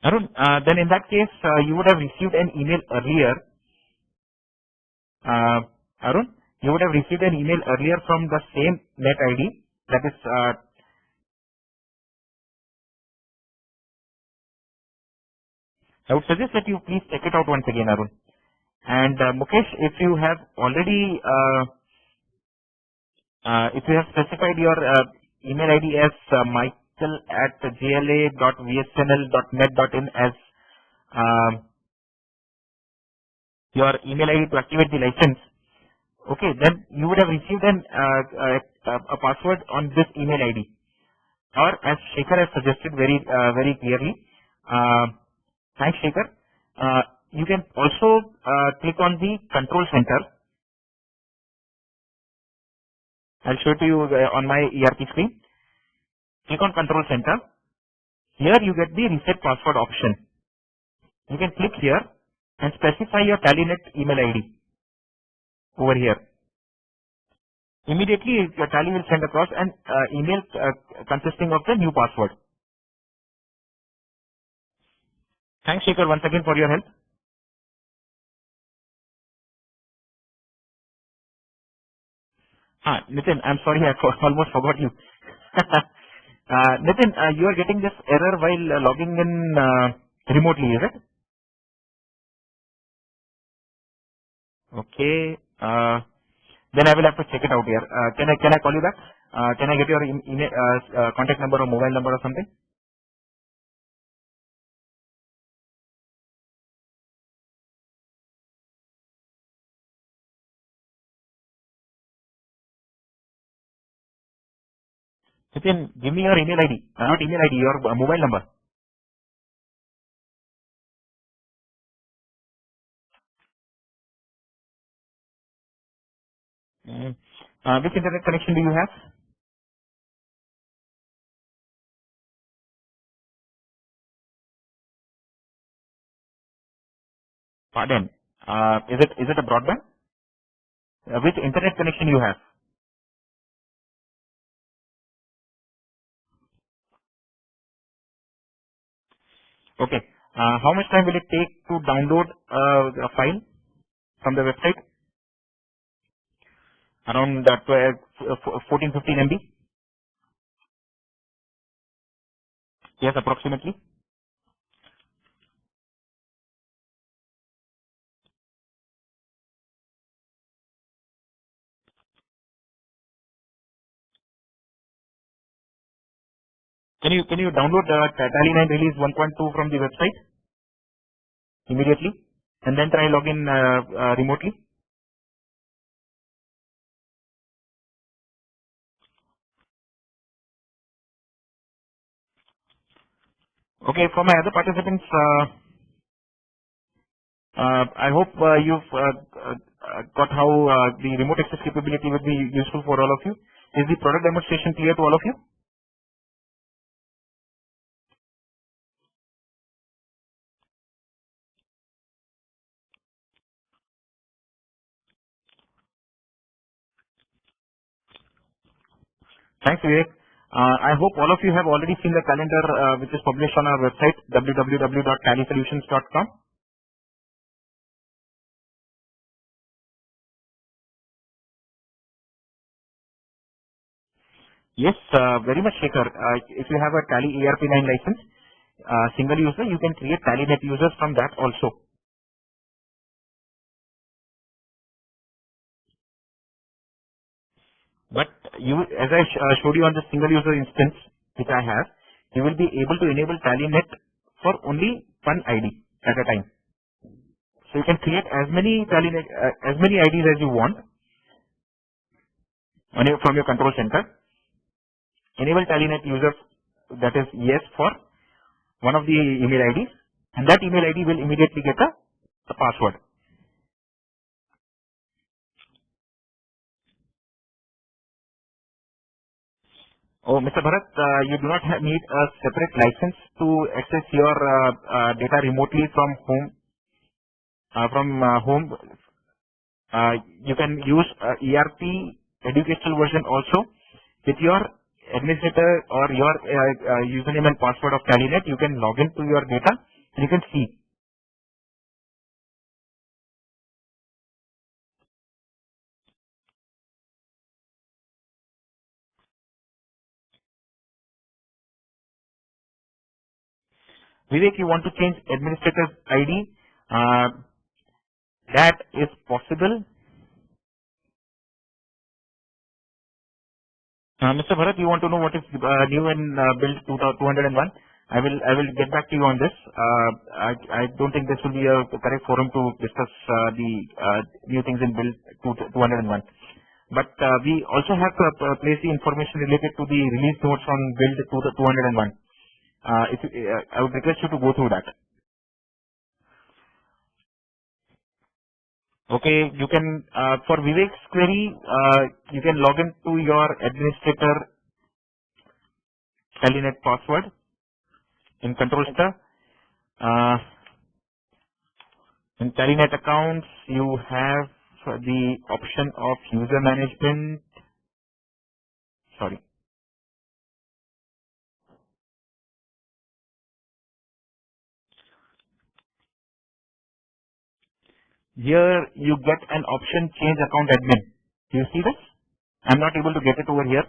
Arun, then in that case, you would have received an email earlier. Uh, Arun, you would have received an email earlier from the same net ID. That is, I would suggest that you please check it out once again, Arun. And Mukesh, if you have specified your email ID as michael@jla.vsnl.net.in as um, your email ID to activate the license, okay, then you would have received a password on this email ID. Or as Shekhar has suggested very clearly, uh, thanks Shekhar, you can also click on the control center. I'll show it to you on my ERP screen. Click on control center. Here you get the reset password option. You can click here and specify your TallyNet email ID over here. Immediately your Tally will send across an email consisting of the new password. Thanks Shekhar once again for your help. Nitin, I'm sorry, I almost forgot you. Nitin, you are getting this error while logging in remotely, is it? Okay. Then I will have to check it out here. Can I call you back? Can I get your email, contact number or mobile number or something? Nitin, give me your email ID. Not email ID, your mobile number. Mm. Which internet connection do you have? Pardon. Is it a broadband? Which internet connection you have? Okay. How much time will it take to download a file from the website? Around 14, 15 MB? Yes, approximately. Can you download Tally 9 release 1.2 from the website immediately and then try login remotely? Okay, for my other participants, I hope you've got how the remote access capability would be useful for all of you. Is the product demonstration clear to all of you? Thanks, Vivek. I hope all of you have already seen the calendar which is published on our website www.tallysolutions.com. Yes, very much, Shekhar. If you have a Tally.ERP 9 license, single user, you can create TallyNet users from that also. But you, as I showed you on the single user instance, which I have, you will be able to enable TallyNet for only one ID at a time. So you can create as many TallyNet, as many IDs as you want from your control center. Enable TallyNet users, that is yes for one of the email IDs, and that email ID will immediately get a password. Oh, Mr. Bharat, you do not need a separate license to access your data remotely from home. Home, you can use ERP educational version also. With your administrator or your username and password of TallyNet, you can log into your data and you can see. Vivek, you want to change administrator's ID? That is possible. Mr. Bharat, you want to know what is new in build 201? I will get back to you on this. I don't think this will be a correct forum to discuss the new things in build 201. But we also have to place the information related to the release notes on build 201. I would request you to go through that. Okay, you can for Vivek's query, you can log into your administrator TallyNet password in Control Center. Uh, in TallyNet accounts, you have the option of user management. Sorry. Here you get an option change account admin. Do you see this? I'm not able to get it over here.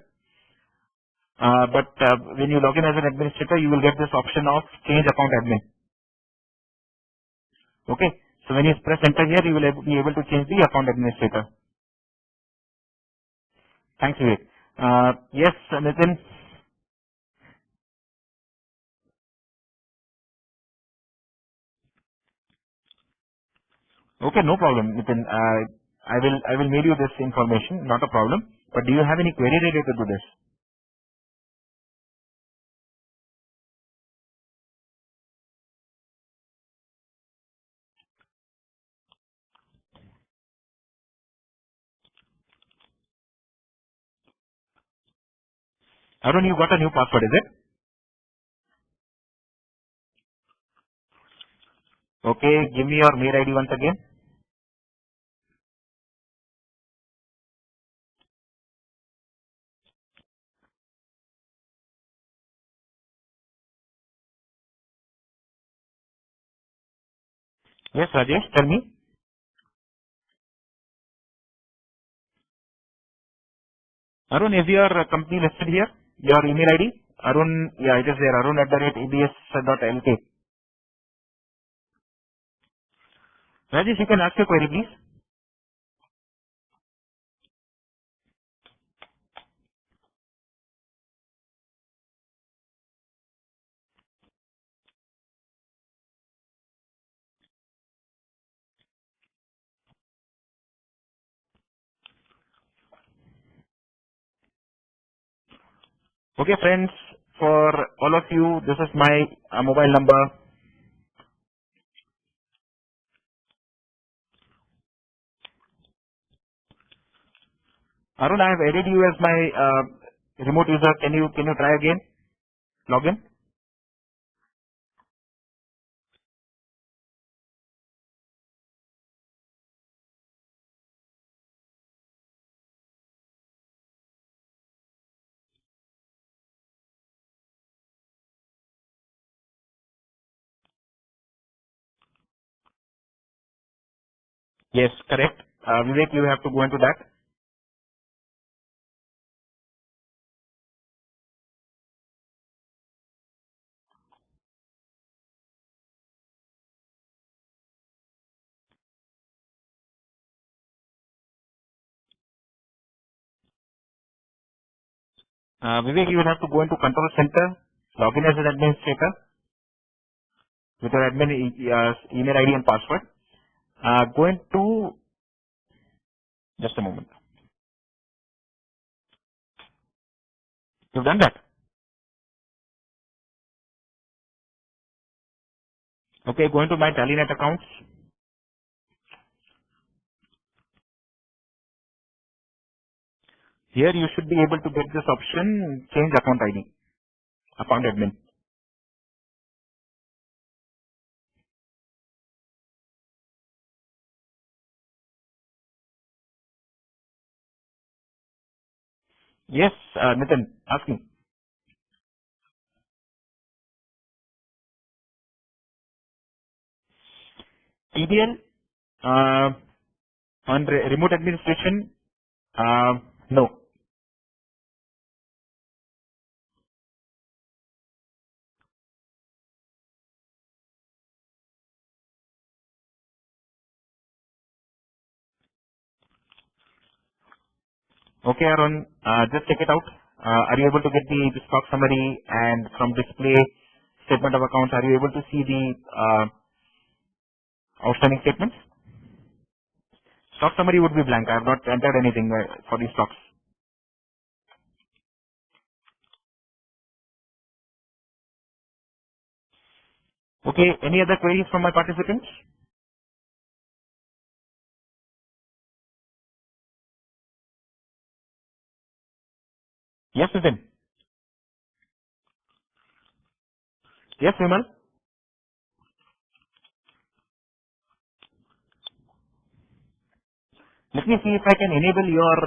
But when you log in as an administrator, you will get this option of change account admin. Okay. So when you press enter here, you will be able to change the account administrator. Thanks, Vivek. Yes, Nitin. Okay, no problem, Nitin. I will mail you this information, not a problem. But do you have any query related to this? Arun, you got a new password, is it? Okay, give me your mail ID once again. Yes, Rajesh, tell me. Arun, is your company listed here? Your email ID? Arun, yeah, it is there. Arun @abs.lk. Rajesh, you can ask your query, please. Okay, friends, for all of you, this is my mobile number. Arun, I have added you as my remote user. Can you try again? Log in. Yes, correct. Vivek, you have to go into that. Vivek, you will have to go into Control Center, log in as an administrator with your admin email ID and password. Go into, just a moment. You've done that. Okay, go into my TallyNet accounts. Here you should be able to get this option, change account ID, account admin. Yes, Nitin, asking. TDL, on remote administration, no. Okay, Arun, just check it out. Are you able to get the stock summary, and from display statement of accounts, are you able to see the outstanding statements? Stock summary would be blank. I have not entered anything for these stocks. Okay, any other queries from my participants? Yes, Nitin. Yes, Vimal. Let me see if I can enable your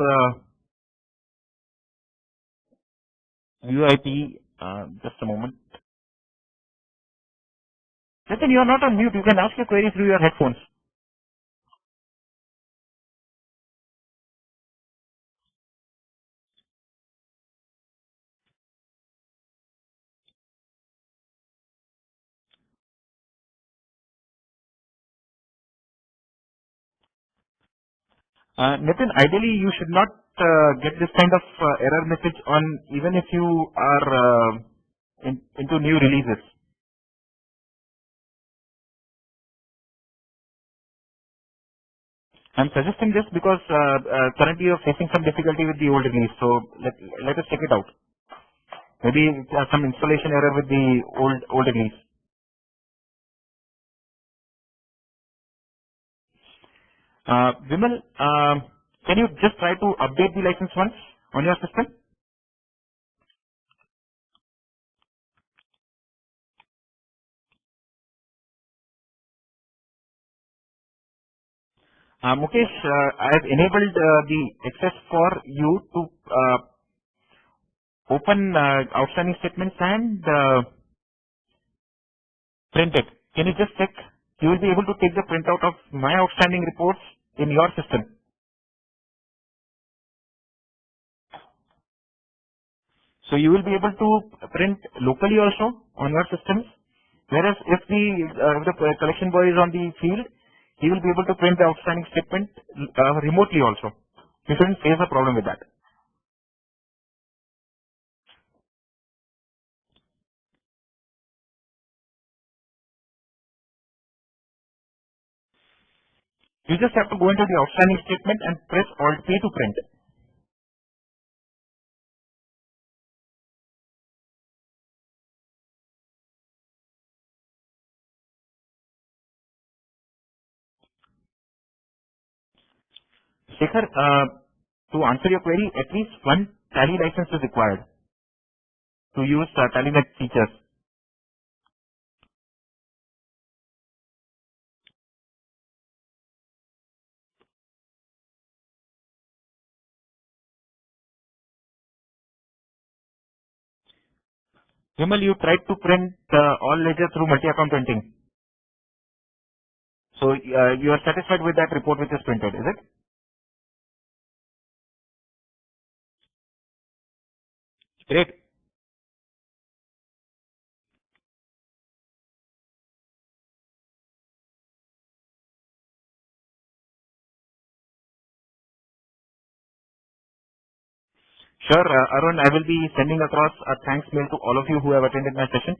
UIP. Just a moment. Nitin, you are not on mute. You can ask your query through your headphones. Nitin, ideally you should not get this kind of error message on even if you are into new releases. I'm suggesting this because currently you're facing some difficulty with the old release. So let us check it out. Maybe some installation error with the old release. Vimal, can you just try to update the license once on your system? Mukesh, I have enabled the access for you to open outstanding statements and print it. Can you just check? You will be able to take the printout of my outstanding reports in your system. So you will be able to print locally also on your systems. Whereas if the collection boy is on the field, he will be able to print the outstanding statement remotely also. You shouldn't face a problem with that. You just have to go into the outstanding statement and press Alt P to print. Shekhar, to answer your query, at least one Tally license is required to use TallyNet features. Vimal, you tried to print all ledger through multi-account printing. So you are satisfied with that report which is printed, is it? Great. Sure, Arun, I will be sending across a thanks mail to all of you who have attended my session.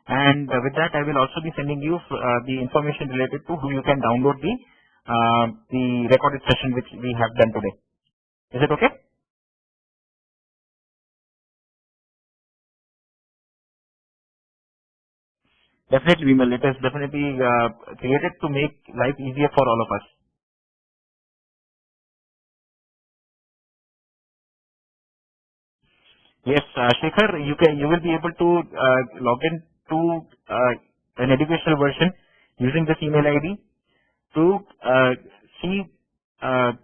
And with that, I will also be sending you the information related to who you can download the recorded session which we have done today. Is it okay? Definitely, Vimal. It is definitely created to make life easier for all of us. Yes, Shekhar, you will be able to log in to an educational version using this email ID to see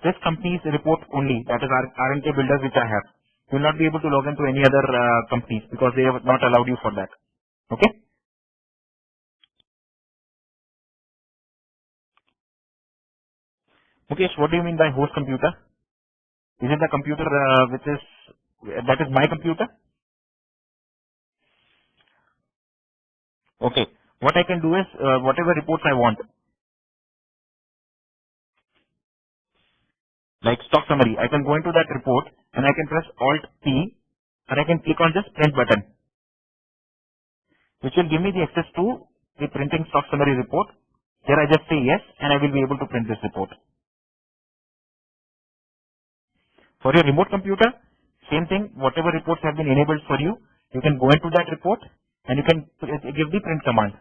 this company's report only. That is R&K Builders which I have. You will not be able to log into any other companies because they have not allowed you for that. Okay? Mukesh, what do you mean by host computer? Is it the computer that is my computer? Okay. What I can do is whatever reports I want, like stock summary, I can go into that report and I can press Alt P and I can click on this print button, which will give me the access to the printing stock summary report. Here I just say yes and I will be able to print this report. For your remote computer, same thing, whatever reports have been enabled for you, you can go into that report and you can give the print command.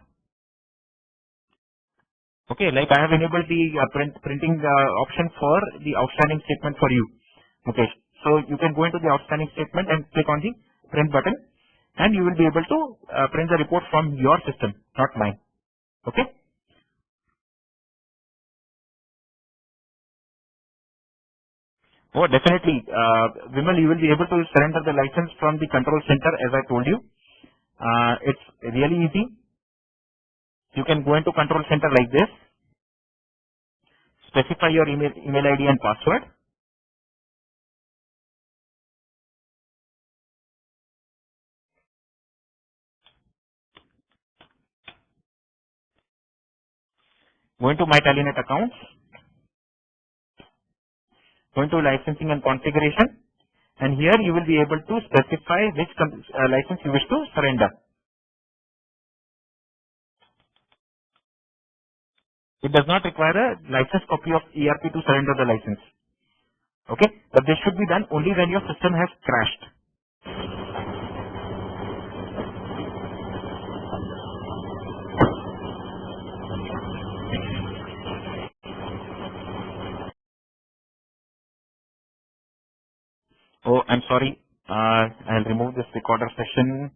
Okay, like I have enabled the printing option for the outstanding statement for you. Okay, so you can go into the outstanding statement and click on the print button and you will be able to print the report from your system, not mine. Okay? Oh, definitely. Vimal, you will be able to surrender the license from the control center as I told you. It's really easy. You can go into control center like this, specify your email ID and password. Go into My TallyNet accounts, go into licensing and configuration, and here you will be able to specify which license you wish to surrender. It does not require a license copy of ERP to surrender the license. Okay, but this should be done only when your system has crashed. Oh, I'm sorry. I'll remove this recorder session.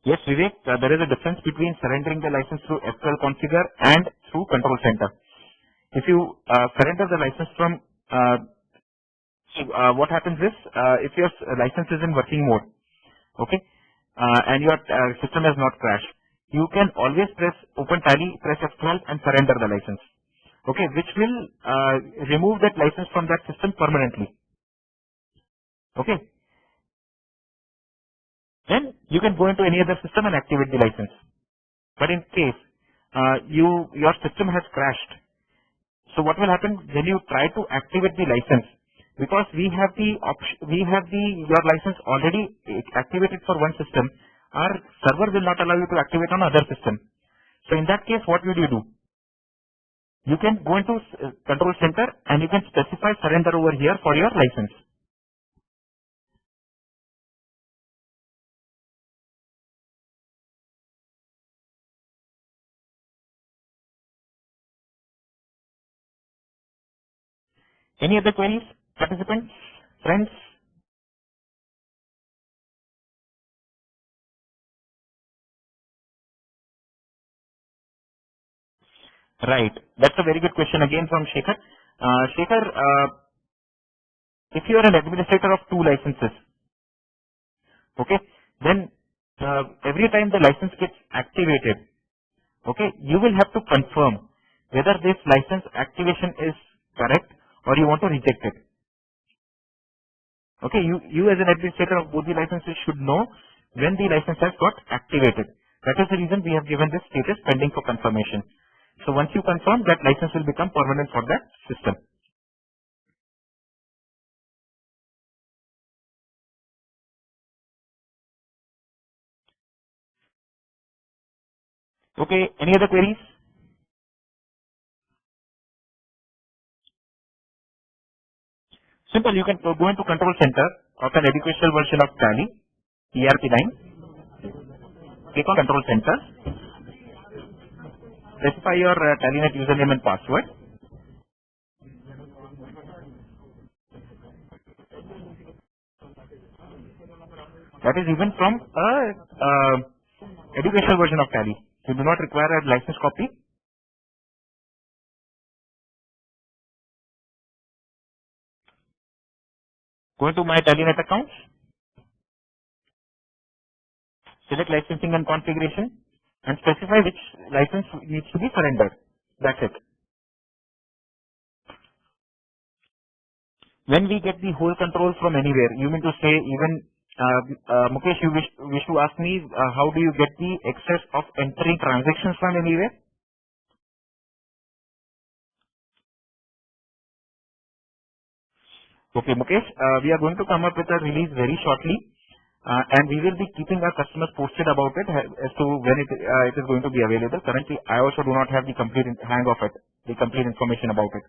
Yes, Vivek, there is a difference between surrendering the license through SQL Configure and through Control Center. If you surrender the license from, what happens is, if your license is in working mode, okay, and your system has not crashed, you can always press Open Tally, press F12 and surrender the license. Okay, which will remove that license from that system permanently. Okay, then you can go into any other system and activate the license. But in case your system has crashed, so what will happen when you try to activate the license? Because we have the your license already activated for one system, our server will not allow you to activate on other system. So in that case, what will you do? You can go into control center and you can specify surrender over here for your license. Any other queries, participants, friends? Right. That's a very good question again from Shekhar. Shekhar, if you are an administrator of 2 licenses, okay, then every time the license gets activated, okay, you will have to confirm whether this license activation is correct or you want to reject it. Okay, you as an administrator of both the licenses should know when the license has got activated. That is the reason we have given this status pending for confirmation. So once you confirm, that license will become permanent for that system. Okay, any other queries? Simple, you can go into control center of an educational version of Tally.ERP 9. Click on control center. Specify your TallyNet username and password. That is even from a educational version of Tally. You do not require a license copy. Go into my TallyNet accounts. Select licensing and configuration and specify which license needs to be surrendered. That's it. When we get the whole control from anywhere, you mean to say even Mukesh, you wish to ask me how do you get the access of entering transactions from anywhere? Okay, Mukesh, we are going to come up with a release very shortly, and we will be keeping our customers posted about it as to when it is going to be available. Currently, I also do not have the complete hang of it, the complete information about it.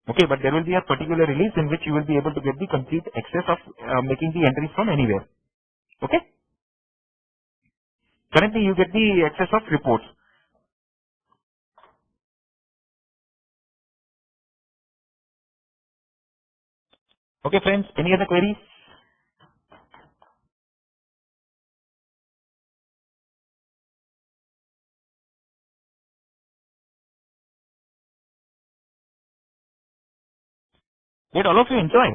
Okay, but there will be a particular release in which you will be able to get the complete access of making the entries from anywhere. Okay? Currently, you get the access of reports. Okay, friends, any other queries? Did all of you enjoy?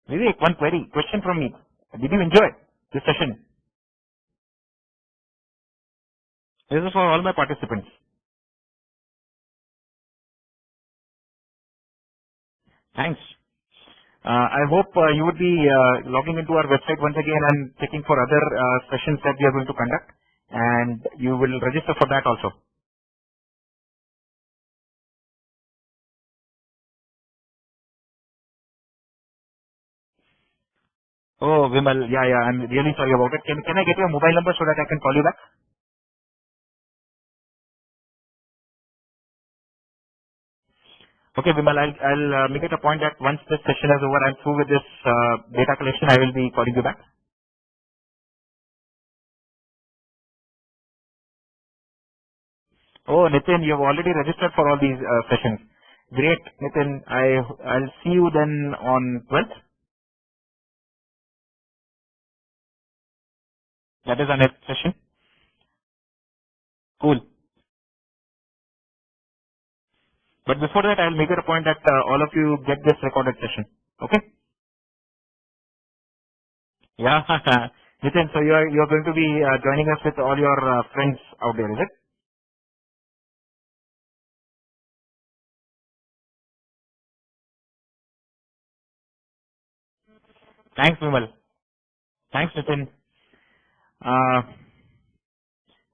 Vivek, one question from me. Did you enjoy this session? This is for all my participants. Thanks. I hope you would be logging into our website once again and checking for other sessions that we are going to conduct, and you will register for that also. Oh, Vimal, yeah, I'm really sorry about it. Can I get your mobile number so that I can call you back? Okay, Vimal, I'll make it a point that once this session is over, I'm through with this data collection, I will be calling you back. Oh, Nitin, you have already registered for all these sessions. Great, Nitin. I'll see you then on 12th. That is our next session. Cool. But before that, I'll make it a point that all of you get this recorded session. Okay? Yeah. Nitin, so you're going to be joining us with all your friends out there, is it? Thanks, Vimal. Thanks, Nitin. Uh,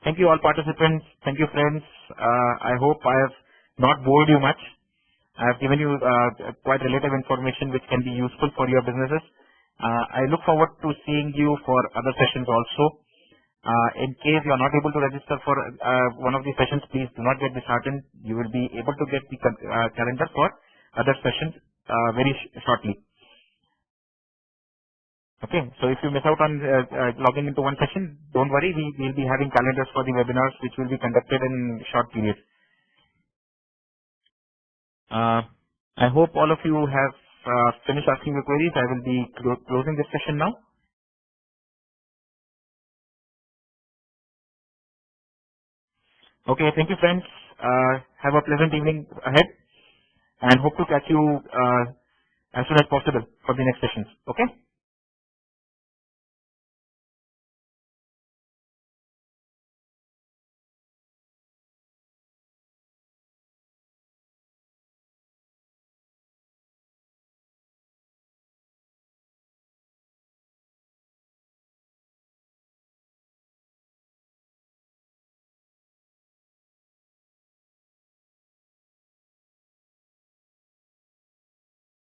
thank you all participants. Thank you, friends. I hope I have not bored you much. I have given you quite relative information which can be useful for your businesses. I look forward to seeing you for other sessions also. In case you are not able to register for one of these sessions, please do not get disheartened. You will be able to get the calendar for other sessions very shortly. Okay, so if you miss out on logging into one session, don't worry, we will be having calendars for the webinars which will be conducted in short periods. I hope all of you have finished asking your queries. I will be closing this session now. Okay, thank you friends. Have a pleasant evening ahead and hope to catch you as soon as possible for the next sessions. Okay?